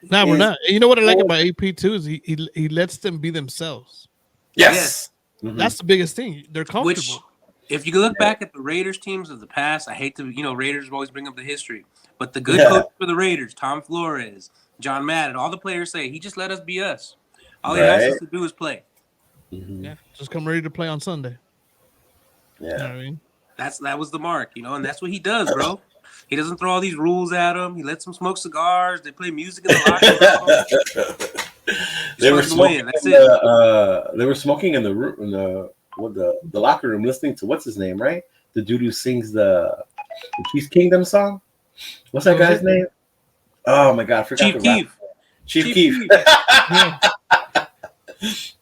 No, we're not. You know what I like about AP too is he lets them be themselves. Yes. Mm-hmm. That's the biggest thing. They're comfortable. Which, if you look back at the Raiders teams of the past, I hate to, Raiders always bring up the history, but the good coach for the Raiders, Tom Flores, John Madden, all the players say he just let us be us. All he asks us to do is play. Mm-hmm. Yeah, just come ready to play on Sunday. Yeah, you know what I mean, that was the mark, and that's what he does, bro. He doesn't throw all these rules at them. He lets them smoke cigars. They play music in the locker room. They were smoking. That's it. They were smoking in the room, the locker room, listening to what's his name, right? The dude who sings the Chiefs Kingdom song. What's that guy's name? Oh my god, I forgot. Chief Keef.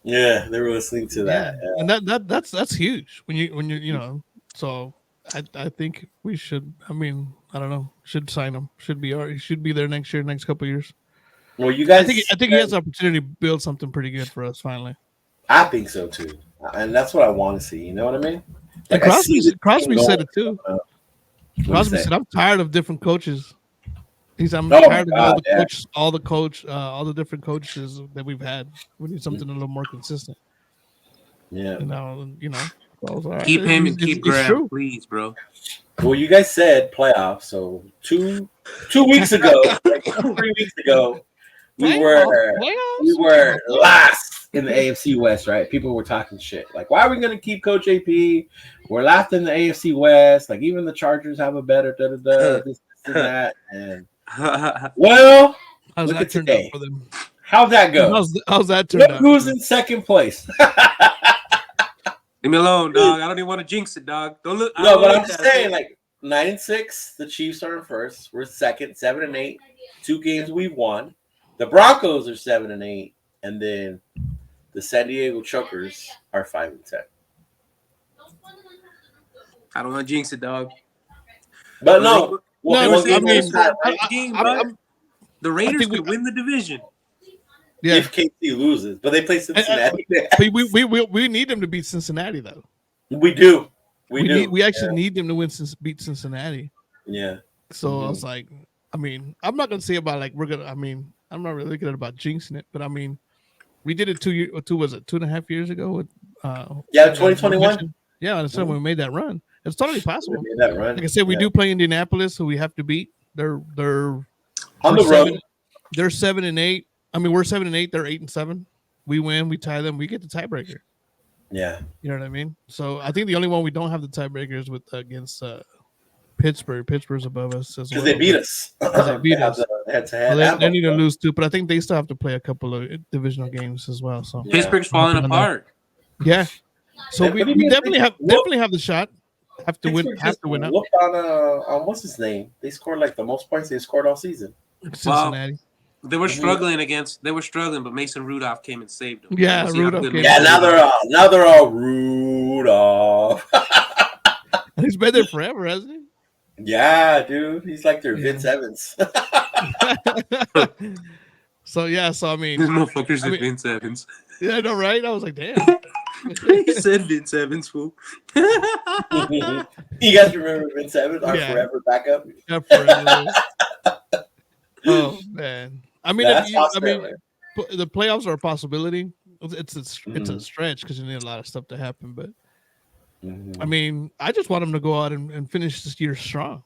Yeah, they were listening to that. Yeah. And that's huge when you So I think we should. I mean, I don't know. Should sign him. Should be he should be there next year, next couple of years. Well, you guys, I think he has the opportunity to build something pretty good for us finally. I think so too, and that's what I want to see. You know what I mean? Like Crosby said it too. Crosby say? said, "I'm tired of different coaches." I'm Oh my tired of God, all the different coaches that we've had. We need something a little more consistent. Yeah. So I was like, Keep him and keep it's Graham, true. please, bro. Well, you guys said playoffs, so two weeks ago, like 3 weeks ago, we were last in the AFC West, right? People were talking shit. Like, why are we going to keep Coach AP? We're last in the AFC West. Like, even the Chargers have a better this and that. And well, look at today. How'd that go? How's that turned out? Who's in second place? Leave me alone, dog. I don't even want to jinx it, dog. Don't look. No, but I'm just saying, like 9-6, the Chiefs are in first. We're second, 7-8. 2 games we've won. The Broncos are 7-8, and then the San Diego Chokers are 5-10. I don't want to jinx it, dog. But no, the Raiders could win the division. Yeah. If KC loses, but they play Cincinnati. We need them to beat Cincinnati, though. We do. We actually need them to beat Cincinnati. Yeah. So I was like, I'm not gonna say about like I'm not really looking at about jinxing it, but we did it 2.5 years ago with 2021. Yeah, that's when we made that run. It's totally possible. We made that run. Like I said, we do play Indianapolis, who we have to beat. They're on the road. They're 7-8. We're 7-8. They're 8-7. We win. We tie them. We get the tiebreaker. Yeah. You know what I mean? So I think the only one we don't have the tiebreaker is against Pittsburgh. Pittsburgh's above us as well. Because they beat us. They beat us. They need to to lose too, but I think they still have to play a couple of divisional games as well. So Pittsburgh's falling apart. Yeah. So we definitely have the shot. Have to win up. Look on what's his name? They scored like the most points they scored all season. Cincinnati. They were struggling, but Mason Rudolph came and saved them. Yeah, Rudolph came. Yeah, now they're all Rudolph. He's been there forever, hasn't he? Yeah, dude. He's like their Vince Evans. So these motherfuckers are Vince Evans. Yeah, I know, right? I was like, damn. He said Vince Evans, fool. You guys remember Vince Evans, our forever backup? Yeah, forever. Oh man, the playoffs are a possibility. It's a stretch because you need a lot of stuff to happen. But I just want them to go out and finish this year strong.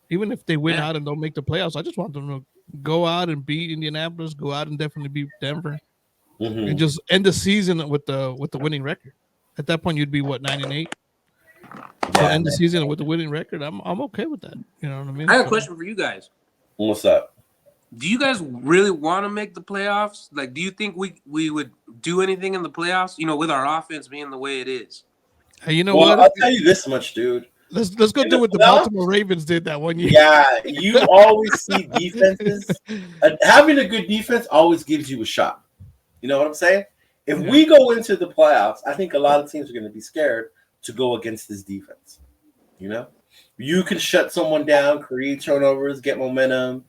Even if they win out and don't make the playoffs, I just want them to go out and beat Indianapolis, go out and definitely beat Denver, and just end the season with the winning record. At that point, you'd be 9-8. So end the season with the winning record. I'm okay with that. You know what I mean? I have a question for you guys. What's up? Do you guys really want to make the playoffs? Like, do you think we would do anything in the playoffs? With our offense being the way it is. Hey, you know what? I'll tell you this much, dude. Let's go do what the Baltimore Ravens did that one year. Yeah, you always see defenses. Having a good defense always gives you a shot. You know what I'm saying? If we go into the playoffs, I think a lot of teams are going to be scared to go against this defense. You can shut someone down, create turnovers, get momentum.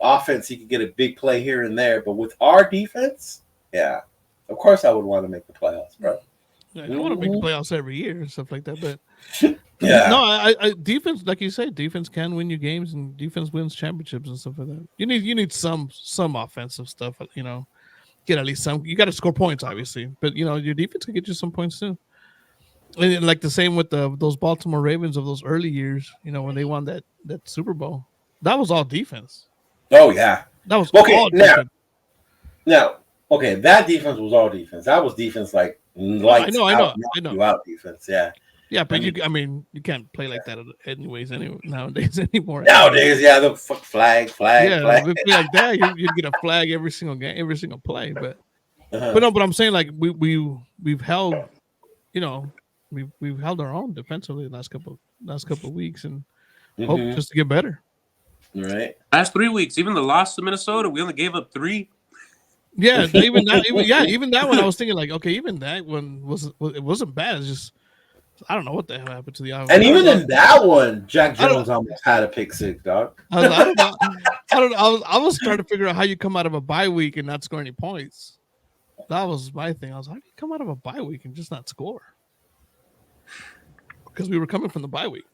Offense, you can get a big play here and there. But with our defense, of course I would want to make the playoffs, bro. Yeah, I want to make the playoffs every year and stuff like that. But defense, like you say, defense can win you games, and defense wins championships and stuff like that. You need some offensive stuff. Get at least some. You got to score points, obviously, but your defense can get you some points too. And like the same with those Baltimore Ravens of those early years. When they won that Super Bowl. That was all defense. Oh yeah, that was all defense. Now, that defense was all defense. That was defense I know. Out defense, yeah. Yeah, but you can't play like that nowadays anymore. Nowadays, the flag. Yeah, if you like that, you'd get a flag every single game, every single play. But but I'm saying like we've held, we've held our own defensively the last couple of weeks and hope just to get better. Right. Last 3 weeks, even the loss to Minnesota, we only gave up 3. Yeah, even that one I was thinking like, okay, even that one wasn't bad. It's just I don't know what the hell happened to the offense. And even in that one, Jack Jones almost had a pick six, dog. I don't know. I was starting to figure out how you come out of a bye week and not score any points. That was my thing. I was like, how do you come out of a bye week and just not score? Because we were coming from the bye week.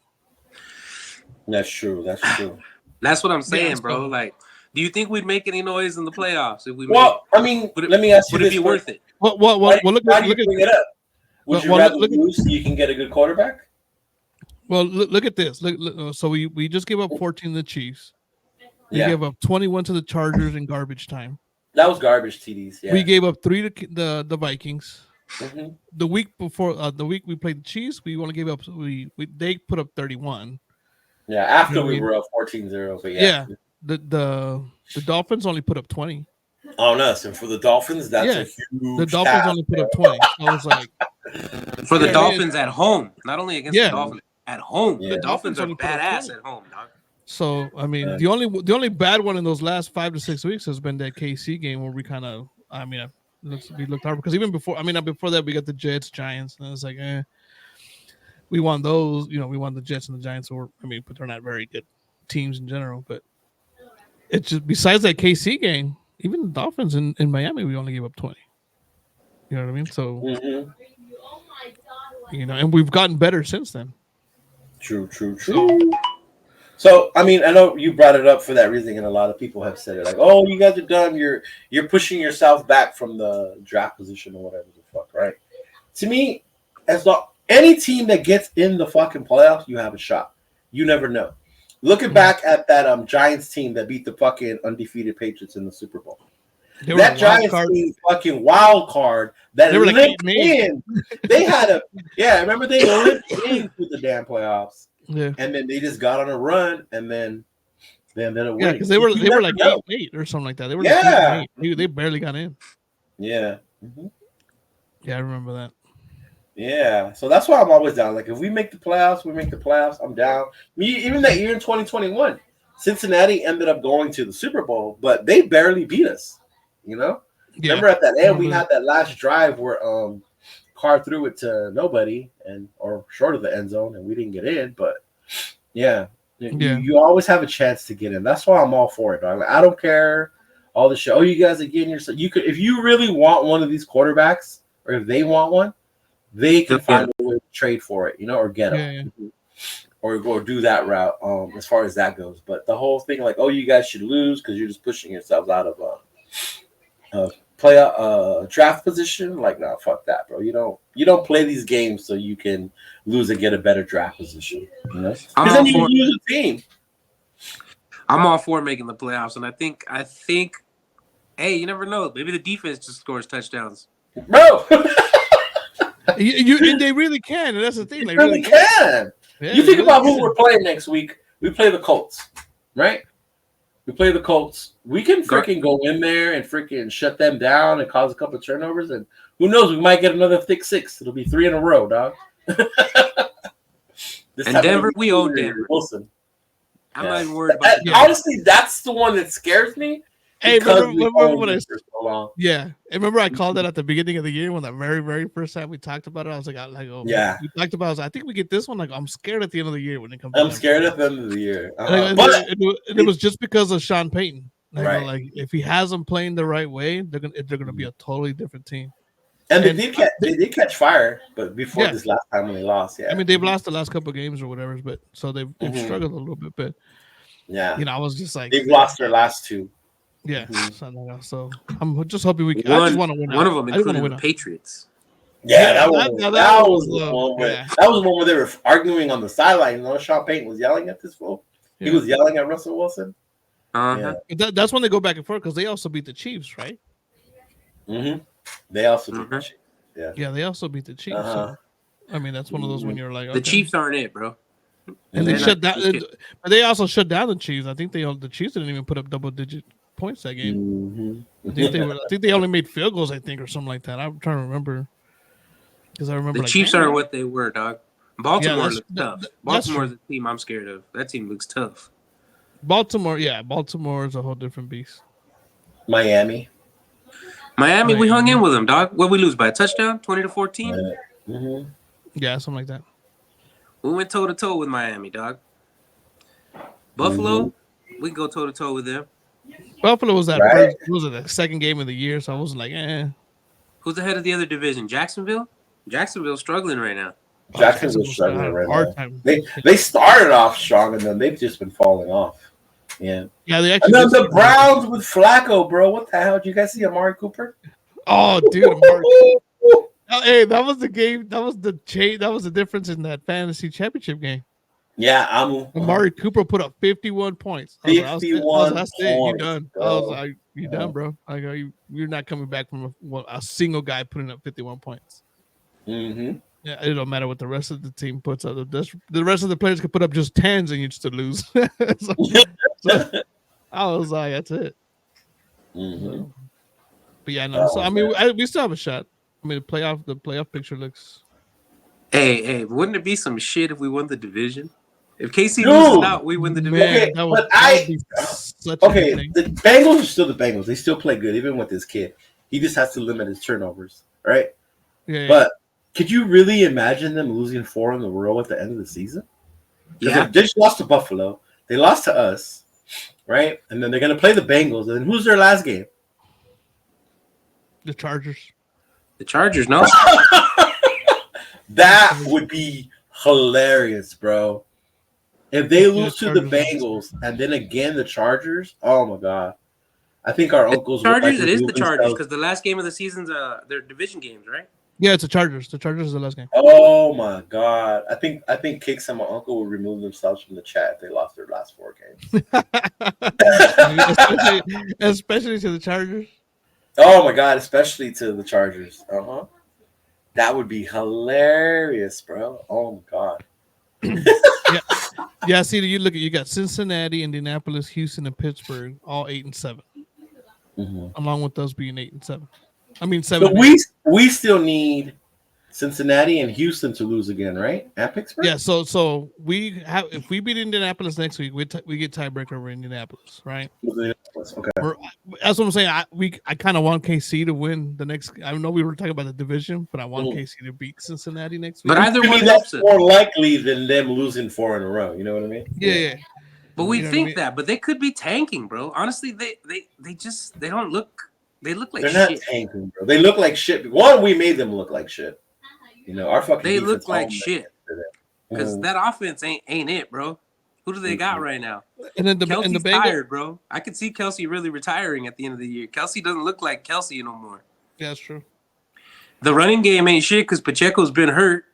That's true. That's true. That's what I'm saying, bro. Like, do you think we'd make any noise in the playoffs if we? I mean, let me ask you this: would it be worth it? Well, look why at do you bring it up? Would you rather lose so you can get a good quarterback? Well, look at this. Look, so we just gave up 14 to the Chiefs. We gave up 21 to the Chargers in garbage time. That was garbage TDs. Yeah. We gave up 3 to the Vikings. Mm-hmm. The week before, the week we played the Chiefs, we only gave up. They put up 31. Yeah, after we were up 14-0, but yeah. The Dolphins only put up 20. On us, and for the Dolphins, that's a huge. The Dolphins only put up 20. So I was like, for the Dolphins at home, not only against the Dolphins at home. Yeah. The Dolphins are badass at home, dog. So I mean, the only bad one in those last 5 to 6 weeks has been that KC game where we kind of, we looked hard because even before, before that we got the Jets, Giants, and it's like, we won those. We won the Jets and the Giants, but they're not very good teams in general. But it's just besides that KC game, even the Dolphins in Miami, we only gave up 20. You know what I mean? So, and we've gotten better since then. True. So, I mean, I know you brought it up for that reason, and a lot of people have said it, like, "Oh, you guys are done. You're pushing yourself back from the draft position or whatever the fuck." Right? To me, any team that gets in the fucking playoffs, you have a shot. You never know. Looking back at that Giants team that beat the fucking undefeated Patriots in the Super Bowl. That Giants team fucking wild card that limped in. They had remember they limped in through the damn playoffs. Yeah. And then they just got on a run and then they ended up winning. Yeah, because they were like 8-8 or something like that. They were like 8-8. They barely got in. Yeah. Mm-hmm. Yeah, I remember that. Yeah, so that's why I'm always down. Like, if we make the playoffs, I'm down. Even that year in 2021, Cincinnati ended up going to the Super Bowl, but they barely beat us. Yeah. Remember at that end, we had that last drive where Carr threw it to nobody or short of the end zone, and we didn't get in. But you always have a chance to get in. That's why I'm all for it, dog. Like, I don't care all the shit. Oh, you guys are getting yourself. You could, if you really want one of these quarterbacks, or if they want one, they can find a way to trade for it, or get them, or go do that route. As far as that goes, but the whole thing, like, oh, you guys should lose because you're just pushing yourselves out of draft position. Like, no, fuck that, bro. You don't play these games so you can lose and get a better draft position. Because then you lose a team. I'm all for making the playoffs, and I think, hey, you never know. Maybe the defense just scores touchdowns, bro. And they really can, and that's the thing. They really can. Yeah, you think about who we're playing next week. We play the Colts, right? We play the Colts. We can freaking go in there and freaking shut them down and cause a couple of turnovers, and who knows? We might get another thick 6. It'll be 3 in a row, dog. And Denver, we own Denver. Wilson. I'm not even worried about that. Honestly, that's the one that scares me. Hey, remember when remember I called that at the beginning of the year when the very, very first time we talked about it. I was like, we talked about it. I think we get this one. Like, I'm scared at the end of the year when it comes. I'm scared at the end of the year. But it was just because of Sean Payton. Like, if he has them playing the right way, they're gonna be a totally different team. And they did catch fire, but before this last time when they lost, I mean, they've lost the last couple of games or whatever, but so they've struggled a little bit. But I was just like, they've lost their last 2. Yeah, so I'm just hoping we can. I just want to win. One of them including the Patriots. Yeah, that was the one where that was the one where they were arguing on the sideline. Sean Payton was yelling at this fool. He was yelling at Russell Wilson. That's when they go back and forth because they also beat the Chiefs, right? They also beat the Chiefs. Yeah, they also beat the Chiefs. So, I mean, that's one of those when you're like, the Chiefs aren't it, bro. And they shut down. But they also shut down the Chiefs. I think the Chiefs didn't even put up double-digit points that game. I think they only made field goals, or something like that. I'm trying to remember because I remember the Chiefs are what they were, dog. Baltimore looks tough. Baltimore's a team I'm scared of. That team looks tough. Baltimore is a whole different beast. Miami, we hung in with them, dog. What we lose by a touchdown, 20-14. Yeah, something like that. We went toe to toe with Miami, dog. Buffalo, we can go toe to toe with them. Buffalo was that Right. first, was it the second game of the year? So I was like, Who's the head of the other division? Jacksonville. Jacksonville's struggling right now. Jacksonville's struggling right hard now. time. They started off strong and then they've just been falling off. Yeah. Yeah, they And actually. then the Browns with Flacco, bro. What the hell? Did you guys see Amari Cooper? Oh, dude, Amari. Oh, hey, that was the game. That was the change. That was the difference in that fantasy championship game. Yeah, Amari Cooper put up 51 points. 51 that's it. You points, done. bro. I was like, you done, bro. I go, you're not coming back from a single guy putting up 51 points. Mm-hmm. Yeah, it don't matter what the rest of the team puts up. The rest of the players could put up just tens and you still lose. so I was like, that's it. Mm-hmm. But yeah, no. So I mean, we still have a shot. I mean, the playoff picture looks. Hey, wouldn't it be some shit if we won the division? If KC loses out, we win the division. Okay, that but would be such a okay, good thing. the Bengals are still the Bengals. They still play good, even with this kid. He just has to limit his turnovers, right? Yeah. But could you really imagine them losing 4 in a row at the end of the season? Because Yeah. they just lost to Buffalo. They lost to us, right? And then they're going to play the Bengals. And then who's their last game? The Chargers. The Chargers, no. That would be hilarious, bro. If they lose to the Bengals and then again the Chargers, oh my god! I think our uncles. Chargers. It is the Chargers because the last game of the season's their division games, right? Yeah, it's the Chargers. The Chargers is the last game. Oh my god! I think Kicks and my uncle would remove themselves from the chat if they lost their last 4 games. especially to the Chargers. Oh my god! Especially to the Chargers. That would be hilarious, bro. Oh my god. Yeah. See, you got Cincinnati, Indianapolis, Houston, and Pittsburgh, all 8-7, along with us being 8-7. I mean 7. But we still need Cincinnati and Houston to lose again, right? At Pittsburgh. Yeah. So we have if we beat Indianapolis next week, we get tiebreaker over Indianapolis, right? Okay. That's what I'm saying. I kind of want KC to win the next. I know we were talking about the division, but I want KC to beat Cincinnati next week. But either one that's more likely than them losing 4 in a row. You know what I mean? Yeah. But we think that, but they could be tanking, bro. Honestly, they don't look. They look like they're shit. not tanking, bro. They look like shit. One, we made them look like shit. You know, our fucking. They look like shit because that offense ain't it, bro. Who do they got right now? And then Kelsey's tired, bro. I could see Kelsey really retiring at the end of the year. Kelsey doesn't look like Kelsey no more. Yeah, that's true. The running game ain't shit because Pacheco's been hurt.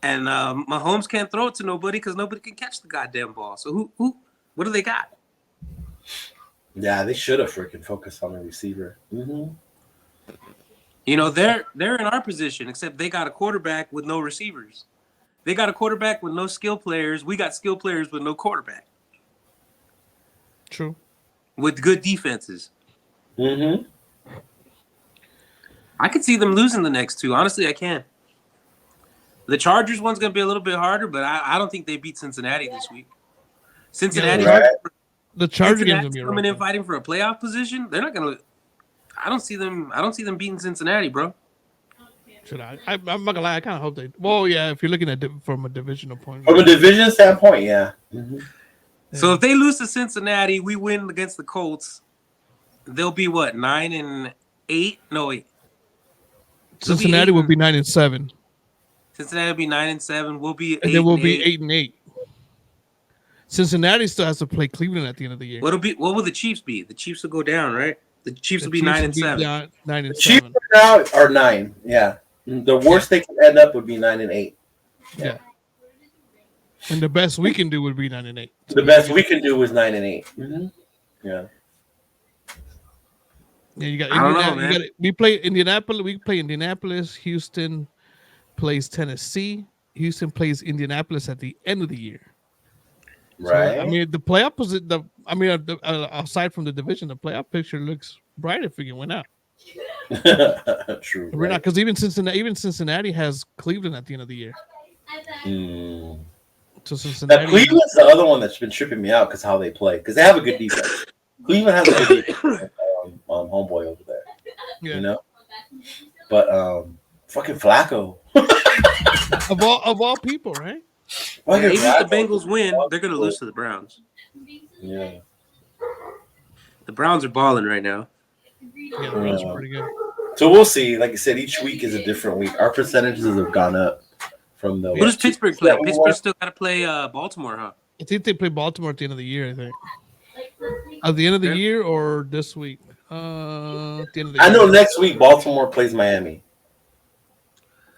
And Mahomes can't throw it to nobody because nobody can catch the goddamn ball. So who? What do they got? Yeah, they should have freaking focused on the receiver. You know, they're in our position, except they got a quarterback with no receivers. They got a quarterback with no skill players. We got skill players with no quarterback. True. With good defenses. Mm-hmm. I could see them losing the next 2. Honestly, I can. The Chargers one's going to be a little bit harder, but I don't think they beat Cincinnati this week. Cincinnati, the Chargers game's going to be coming in fighting for a playoff position. They're not going to. I don't see them beating Cincinnati, bro. Should I? I'm not gonna lie. I kind of hope they. Well, yeah. If you're looking at from a divisional point. From a division standpoint, yeah. So if they lose to Cincinnati, we win against the Colts. They'll be what 9-8? No wait. Cincinnati will be 9-7. Cincinnati will be 9-7. We'll be 8-8. And then we'll be 8-8. Cincinnati still has to play Cleveland at the end of the year. What will the Chiefs be? The Chiefs will go down, right? The Chiefs will be 9-7. 9-7. Chiefs now are 9. Yeah. The worst they could end up would be 9-8. Yeah. And the best we can do would be 9-8. The best we can do is 9-8. Yeah. Yeah, you got. I don't know, man. We play Indianapolis. We play Indianapolis. Houston plays Tennessee. Houston plays Indianapolis at the end of the year. Right. So, I mean, the playoff position. Aside from the division, the playoff picture looks bright if we can win out. True. We're not because even Cincinnati has Cleveland at the end of the year. So Cincinnati. Now, Cleveland's the other one that's been tripping me out because how they play because they have a good defense. Cleveland has a good defense. Homeboy over there, you know. But fucking Flacco. of all people, right? Well, Even yeah, if the Bengals win, they're gonna lose to the Browns. Yeah. The Browns are balling right now. Yeah, the Browns are pretty good. So we'll see. Like I said, each week is a different week. Our percentages have gone up from the. Who does Pittsburgh play? Pittsburgh still got to play Baltimore, huh? I think they play Baltimore at the end of the year. I think at the end of the year or this week. At the end of the I year. know next week Baltimore plays Miami,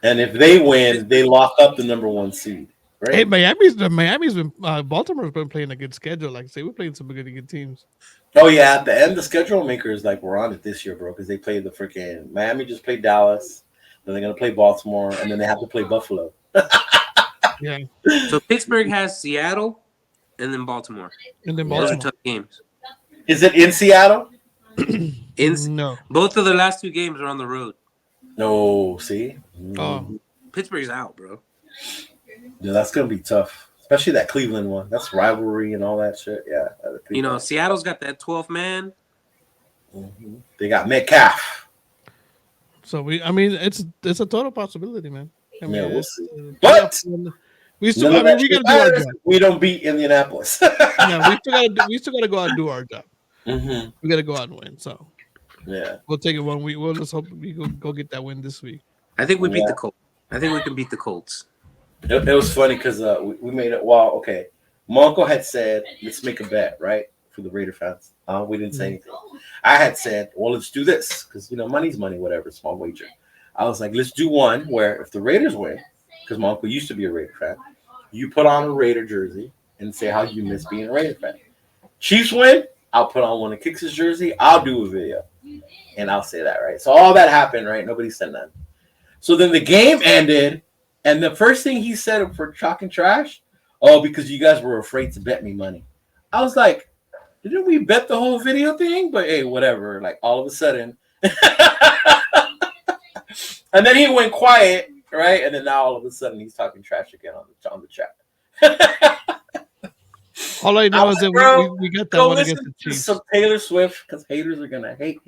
and if they win, they lock up the number 1 seed. Right? Hey, Miami's been Baltimore's been playing a good schedule. Like I say, we're playing some good teams. Oh yeah, at the end, the schedule makers like we're on it this year, bro, because they played the freaking Miami just played Dallas, then they're gonna play Baltimore, and then they have to play Buffalo. Yeah. So Pittsburgh has Seattle, and then Baltimore. And then Those are Baltimore. tough games. Is it in Seattle? No. Both of the last 2 games are on the road. No. See. Oh. Pittsburgh's out, bro. Yeah, that's gonna be tough, especially that Cleveland one. That's rivalry and all that shit. Yeah. You know, Seattle's got that 12th man. They got Metcalf. So it's a total possibility, man. I mean, Yeah, we'll see. But But we still, I mean, we gotta do our job. we don't beat Indianapolis. Yeah, we still gotta go out and do our job. Mm-hmm. We gotta go out and win. So Yeah. we'll take it 1 week. We'll just hope we go get that win this week. I think we beat the Colts. I think we can beat the Colts. It was funny because we made it. Well, okay. My uncle had said, let's make a bet, right? For the Raider fans. We didn't say anything. I had said, well, let's do this because, money's money, whatever, small wager. I was like, let's do one where if the Raiders win, because my uncle used to be a Raider fan, you put on a Raider jersey and say how you miss being a Raider fan. Chiefs win, I'll put on one of Kicks' jersey. I'll do a video. And I'll say that, right? So all that happened, right? Nobody said nothing. So then the game ended, and the first thing he said for Chalk and Trash, because you guys were afraid to bet me money. I was like, didn't we bet the whole video thing? But hey, whatever. Like all of a sudden. And then he went quiet, right? And then now all of a sudden he's talking trash again on the chat. All I know is that we got that one against the Chiefs. Some Taylor Swift because haters are gonna hate.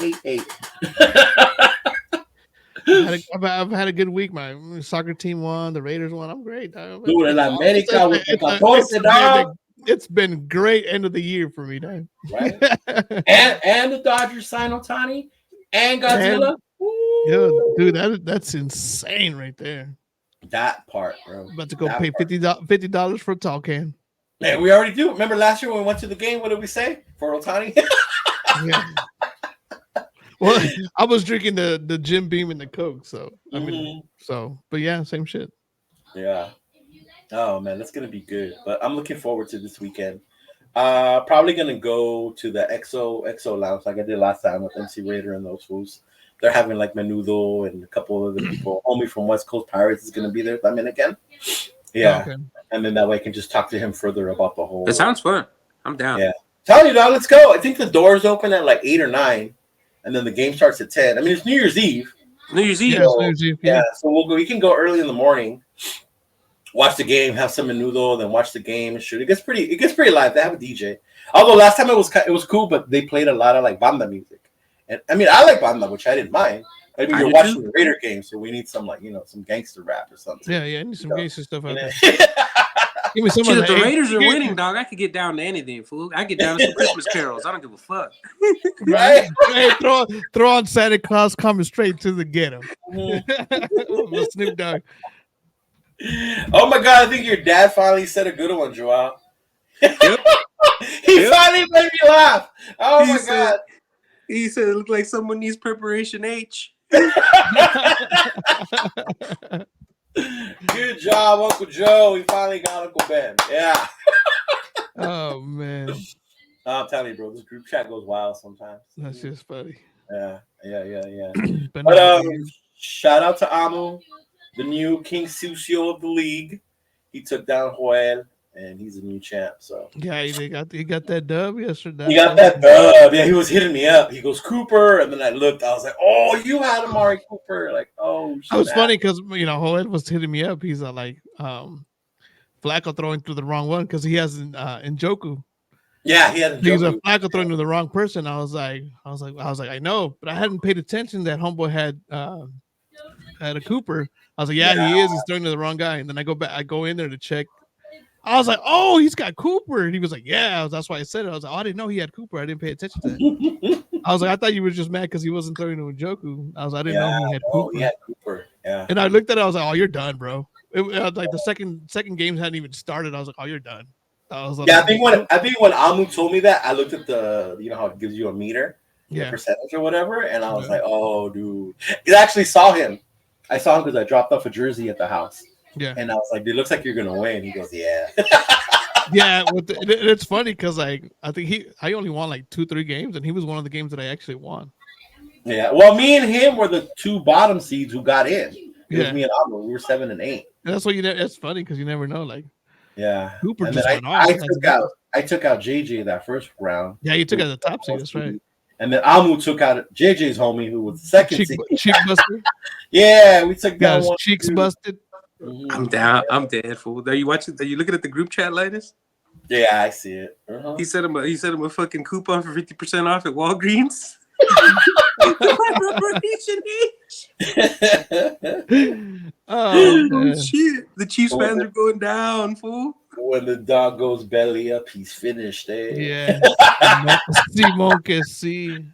I've had a good week. My soccer team won. The Raiders won. I'm great. Dude, in America with the 14, dog. It's been great end of the year for me, dog. Right? and the Dodgers sign Ohtani and Godzilla. Yeah, dude, that's insane right there. That part, bro. About to go pay $50 for a tall can. Man, we already do. Remember last year when we went to the game? What did we say for Ohtani? Yeah. Well, I was drinking the Jim Beam and the Coke, so I mean, but yeah, same shit. Yeah. Oh man, that's gonna be good. But I'm looking forward to this weekend. Probably gonna go to the XO Lounge like I did last time with MC Raider and those fools. They're having like Menudo and a couple other people. Homie from West Coast Pirates is gonna be there. I'm in again. Yeah. Okay. And then that way I can just talk to him further about the whole. It sounds fun. I'm down. Yeah. Tell you, dog, let's go. I think the doors open at like 8 or 9, and then the game starts at 10. I mean, it's New Year's Eve. New Year's Eve. So, New Year's Eve. Yeah. So we'll go. We can go early in the morning, watch the game, have some menudo, then watch the game and shoot. It gets pretty live. They have a DJ. Although last time it was cool, but they played a lot of like banda music, and I mean I like banda, which I didn't mind. I mean, you're watching the Raider game, so we need some like some gangster rap or something. Yeah, I need some gangster stuff out there. Give me some of the Raiders are winning, dog. I could get down to anything, fool. I get down to some Christmas carols. I don't give a fuck. Right? Hey, throw on Santa Claus coming straight to the ghetto. Snoop Dogg. Oh my God! I think your dad finally said a good one, Joel. Yep. He finally made me laugh. Oh my God! He said it looked like someone needs preparation H. Good job, Uncle Joe. He finally got Uncle Ben. Yeah. Oh man. I'm telling you, bro, this group chat goes wild sometimes. That's just funny. Yeah. But shout out to Amu, the new King Sucio of the league. He took down Joel, and he's a new champ. So yeah, he got that dub yesterday. He got that dub. Yeah, he was hitting me up. He goes Cooper, and then I looked. I was like, "Oh, you had Amari Cooper!" Like, oh, shit. It was funny because Joel was hitting me up. He's like, Flacco throwing through the wrong one because he has Njoku. Yeah, he had Njoku. He was a Flacco throwing to the wrong person. I was like, I know, but I hadn't paid attention that homeboy had had a Cooper. I was like, yeah, he is. He's throwing to the wrong guy. And then I go in there to check. I was like, oh, he's got Cooper. And he was like, yeah. That's why I said it. I was like, oh, I didn't know he had Cooper. I didn't pay attention to that. I was like, I thought you were just mad because he wasn't throwing to Njoku. I didn't know he had Cooper. He had Cooper. Yeah. And I looked at it. I was like, oh, you're done, bro. Like the second game hadn't even started. I was like, oh, you're done. I was like, yeah, I think when Amu told me that, I looked at the how it gives you a meter, the percentage or whatever, and I was like, oh, dude. I actually saw him. I saw him because I dropped off a jersey at the house. Yeah. And I was like, it looks like you're gonna win. He goes, yeah. Yeah, it's funny because like I think I only won like 2-3 games, and he was one of the games that I actually won. Yeah, well, me and him were the two bottom seeds who got in. It was me and Amu. We were 7 and 8. And that's what it's funny because you never know. Like, Cooper and just went off. I took out JJ that first round. Yeah, you took out the top seed. That's right. And then Amu took out JJ's homie, who was the second seed. Cheek buster. Yeah, we took that one. Cheeks busted. Mm-hmm. I'm down. I'm dead, fool. Are you watching? Are you looking at the group chat, Linus? Yeah, I see it. Uh-huh. He said him a fucking coupon for 50% off at Walgreens. Oh shit! The Chiefs fans are going down, fool. When the dog goes belly up, he's finished. Yeah. Simon can see.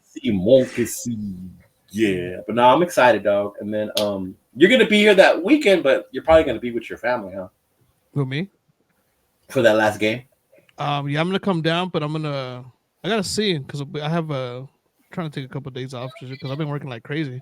Yeah, but no, I'm excited, dog. And then you're gonna be here that weekend, but you're probably gonna be with your family, huh? With me? For that last game? Yeah, I'm gonna come down, but I gotta see because I have trying to take a couple of days off because I've been working like crazy.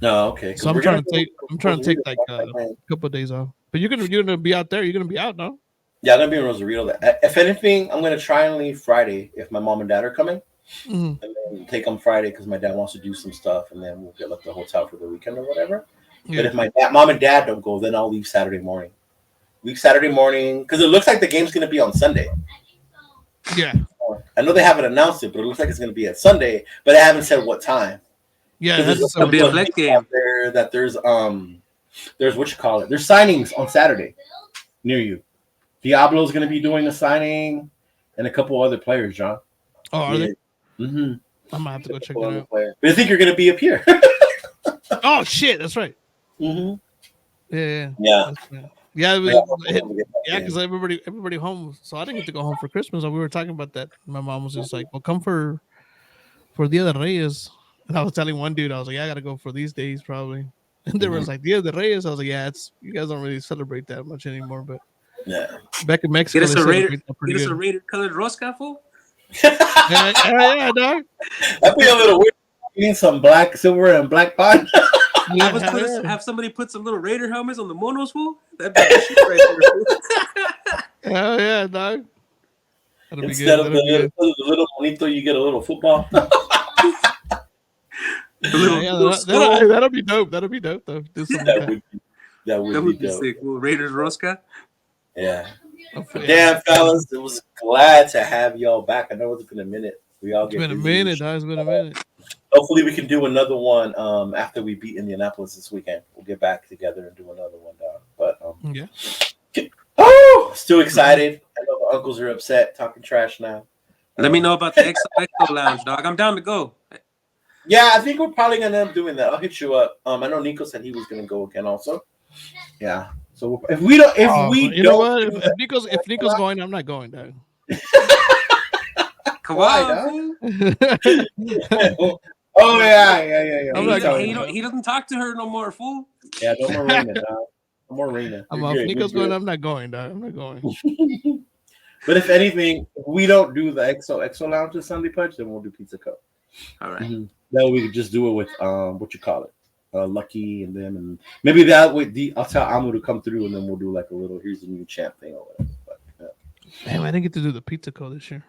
No, okay. So I'm trying to take like a couple of days off. But you're gonna be out there. You're gonna be out, no? Yeah, I'm gonna be in Rosarito. If anything, I'm gonna try and leave Friday if my mom and dad are coming, and then take them Friday because my dad wants to do some stuff, and then we'll get like the hotel for the weekend or whatever. Yeah. But if my mom and dad don't go, then I'll leave Saturday morning. Because it looks like the game's gonna be on Sunday. Yeah. I know they haven't announced it, but it looks like it's going to be at Sunday, but they haven't said what time. Yeah, there's a flex game there that there's what you call it. There's signings on Saturday near you. Diablo's going to be doing a signing, and a couple other players, John. Oh, are they? Mm-hmm. I might have to go check that out. But I think you're going to be up here. Oh shit, that's right. Mm-hmm. Yeah. Yeah, because everybody home. So I didn't get to go home for Christmas. We were talking about that. My mom was just like, "Well, come for Dia de Reyes." And I was telling one dude, I was like, "Yeah, I gotta go for these days probably." And there was like Dia de Reyes. I was like, "Yeah, you guys don't really celebrate that much anymore." But back in Mexico, get us a Raider colored rosca, fool. Yeah, dog. That'd be a little weird. You need some black, silver, and black pine. Have somebody put some little Raider helmets on the monos, fool. That'd be shit right there. Hell yeah, dog. Instead of the little monito, you get a little football. That'll be dope. That'll be dope, though. That would be sick. Well, Raiders Rosca. Yeah. Damn, fellas, it was glad to have y'all back. I know it's been a minute. It's been a minute. Hopefully, we can do another one after we beat Indianapolis this weekend. We'll get back together and do another one, dog. But still excited. I know the uncles are upset, talking trash now. Let me know about the XO Lounge, dog. I'm down to go. Yeah, I think we're probably gonna end up doing that. I'll hit you up. I know Nico said he was gonna go again, also. Yeah. So if Nico's going, I'm not going, dog. Come on. Oh yeah. He doesn't talk to her no more, fool. Yeah, no more Raina, dog. No more Raina. If Nico's going, I'm not going, dog. I'm not going. But if anything, if we don't do the XO Lounge this Sunday Pudge, then we'll do Pizza Cup. All right. Mm-hmm. That way we could just do it with what you call it, Lucky and them, and maybe that way I'll tell Amu to come through, and then we'll do like a little here's the new champ thing or whatever. But, damn, I didn't get to do the Pizza Cup this year.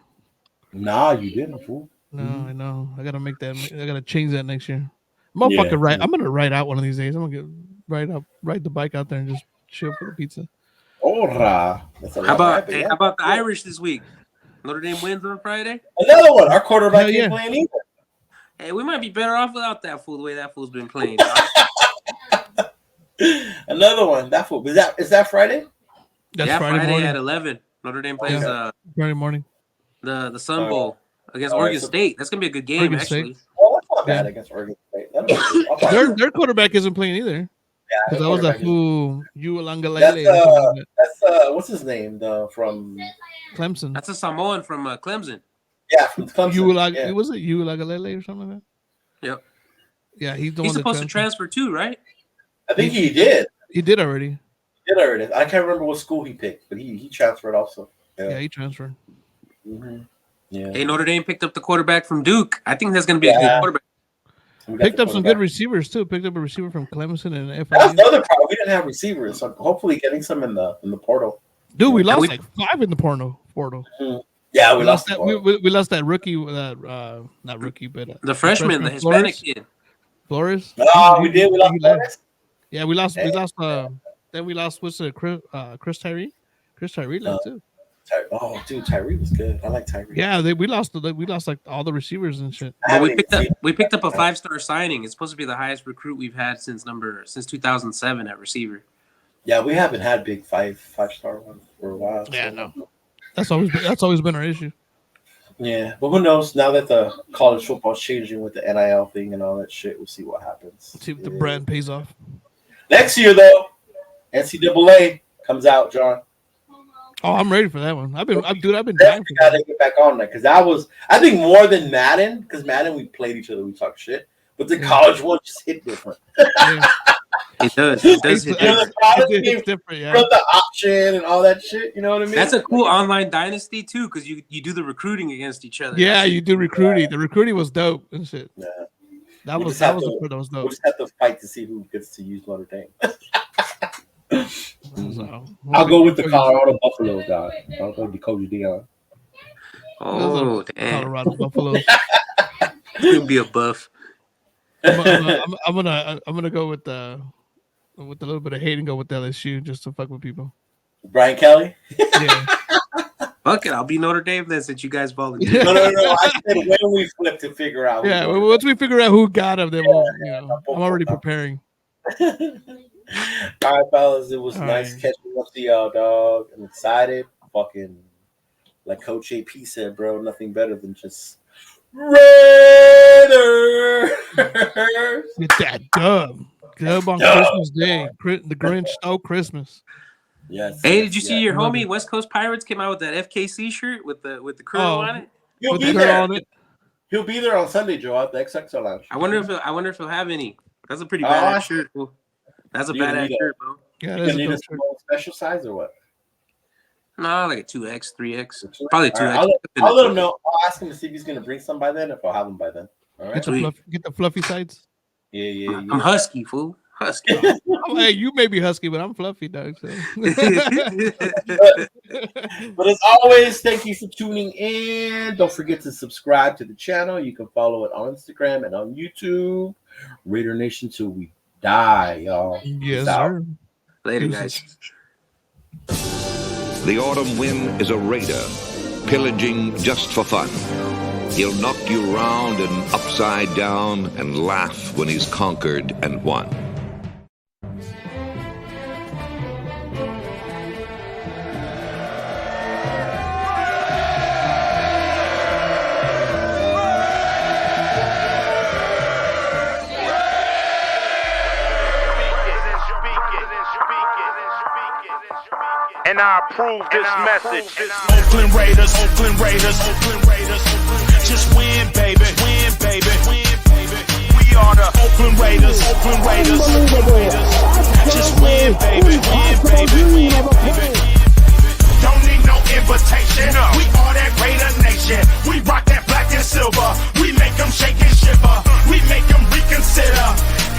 Nah, you didn't, fool. No, I know. I gotta make that. I gotta change that next year. Motherfucker, right? I'm gonna ride out one of these days. I'm gonna ride the bike out there and just chill for the pizza. How about the Irish this week? Notre Dame wins on Friday. Another one. Our quarterback ain't playing either. Hey, we might be better off without that fool. The way that fool's been playing. Another one. That fool. Is that Friday? That's Friday at 11. Notre Dame plays Friday morning. The Sun Bowl against Oregon State. That's gonna be a good game, actually. Well, that's not bad against Oregon State. Their quarterback isn't playing either. Because that was that fool Ulangalele. That's what's his name? From Clemson. That's a Samoan from Clemson. Yeah, from Clemson. Yeah. Was it Ulangalele or something like that? Yep. Yeah, he's the He's one supposed to transfer too, right? I think he did. He did already. I can't remember what school he picked, but he transferred also. Yeah, he transferred. Mm-hmm. Yeah. Hey, Notre Dame picked up the quarterback from Duke. I think that's going to be a good quarterback. Picked up some good receivers too. Picked up a receiver from Clemson and FIU. That's the other problem. We didn't have receivers, so hopefully getting some in the portal. Dude, we lost like 5 in the portal. Mm-hmm. Yeah, we lost that. We lost that rookie. Not rookie, but the freshman, the Hispanic kid, Flores. Oh, we did. We lost Flores. Yeah, we lost. We lost. Then we lost. What's it? Chris Tyree. Chris Tyree left too. Oh, dude, Tyree was good. I like Tyree. Yeah, we lost like all the receivers and shit. But we picked up a 5-star signing. It's supposed to be the highest recruit we've had since 2007 at receiver. Yeah, we haven't had big five-star ones for a while. Yeah, no. That's always been our issue. Yeah, but who knows? Now that the college football's changing with the NIL thing and all that shit, we'll see what happens. Let's see if the brand pays off. Next year, though, NCAA comes out, John. Oh, I'm ready for that one. I've been dying for that. Gotta get back on that because that was, I think, more than Madden. Because Madden, we played each other, we talked shit, but the college one just hit different. Yeah. It does. It does hit different. Yeah. The option and all that shit. You know what I mean? That's a cool online dynasty too, because you do the recruiting against each other. Yeah, you do recruiting. The recruiting was dope and shit. Yeah. That was the part that was dope. We just have to fight to see who gets to use Notre Dame. So, I'll go with the Colorado Buffaloes, dog. I'll go with Coach Dion. Oh, damn. Colorado Buffaloes. It's gonna be a buff. I'm gonna go with a little bit of hate and go with LSU just to fuck with people. Brian Kelly. Yeah. Fuck it, I'll be Notre Dame then since you guys volunteered. No. I said when we flip to figure out. Yeah, once we figure out who got him, then we'll. I'm already preparing. All right, fellas, it was nice catching up to y'all, dog. I'm excited. Fucking, like Coach AP said, bro, nothing better than just Raiders. Get that dub on Christmas Day. The Grinch stole Christmas. Yes. Hey, did you see your homie West Coast Pirates came out with that FKC shirt with the curl on it? He'll be there. He'll be there on Sunday, Joe, at the XXL Lounge. I wonder if he'll have any. That's a pretty badass shirt. That's a badass shirt, bro. Yeah, you need a special size or what? No, like a 2X, 3X, probably 2X. Right, I'll let him know. I'll ask him to see if he's gonna bring some by then. If I'll have him by then. All right. Get the fluffy sides. Yeah. I'm husky, fool. Husky. Hey, you may be husky, but I'm fluffy, dog. So. But as always, thank you for tuning in. Don't forget to subscribe to the channel. You can follow it on Instagram and on YouTube. Raider Nation till we die, y'all. Yes, sir. Later, guys. The autumn wind is a raider, pillaging just for fun. He'll knock you round and upside down and laugh when he's conquered and won. And I approve this message. Oakland Raiders, Oakland Raiders, Oakland Raiders. Just win, baby, win, baby, win, baby. We are the Oakland Raiders, Oakland Raiders, Oakland Raiders. Just win, baby, win, baby, win, baby. Don't need no invitation. We are that Raider Nation. We rock that black and silver. We make them shake and shiver. We make them reconsider.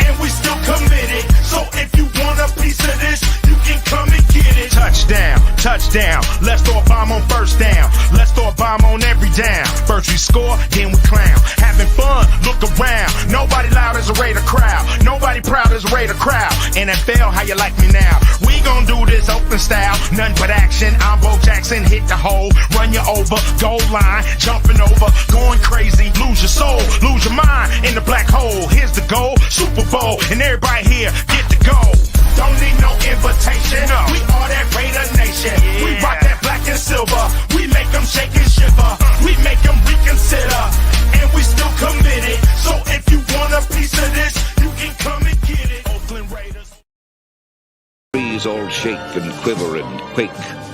And we still committed. So if you want a piece of this, you can come and get it. Touchdown, touchdown. Let's throw a bomb on first down. Let's throw a bomb on every down. First we score, then we clown. Having fun, look around. Nobody loud as a Raider crowd. Nobody proud as a Raider crowd. NFL, how you like me now? We gon' do this open style. Nothing but action. I'm Bo Jackson, hit the hole. Run you over, goal line. Jumping over, going crazy. Lose your soul, lose your mind in the black hole. Here's the goal, Super Bowl. And everybody here, get the goal. Don't need no invitation. We are that Raider Nation. We rock that black and silver. We make them shake and shiver. We make them reconsider. And we still committed. So if you want a piece of this, you can come and get it. Oakland Raiders. shake and quiver and quake.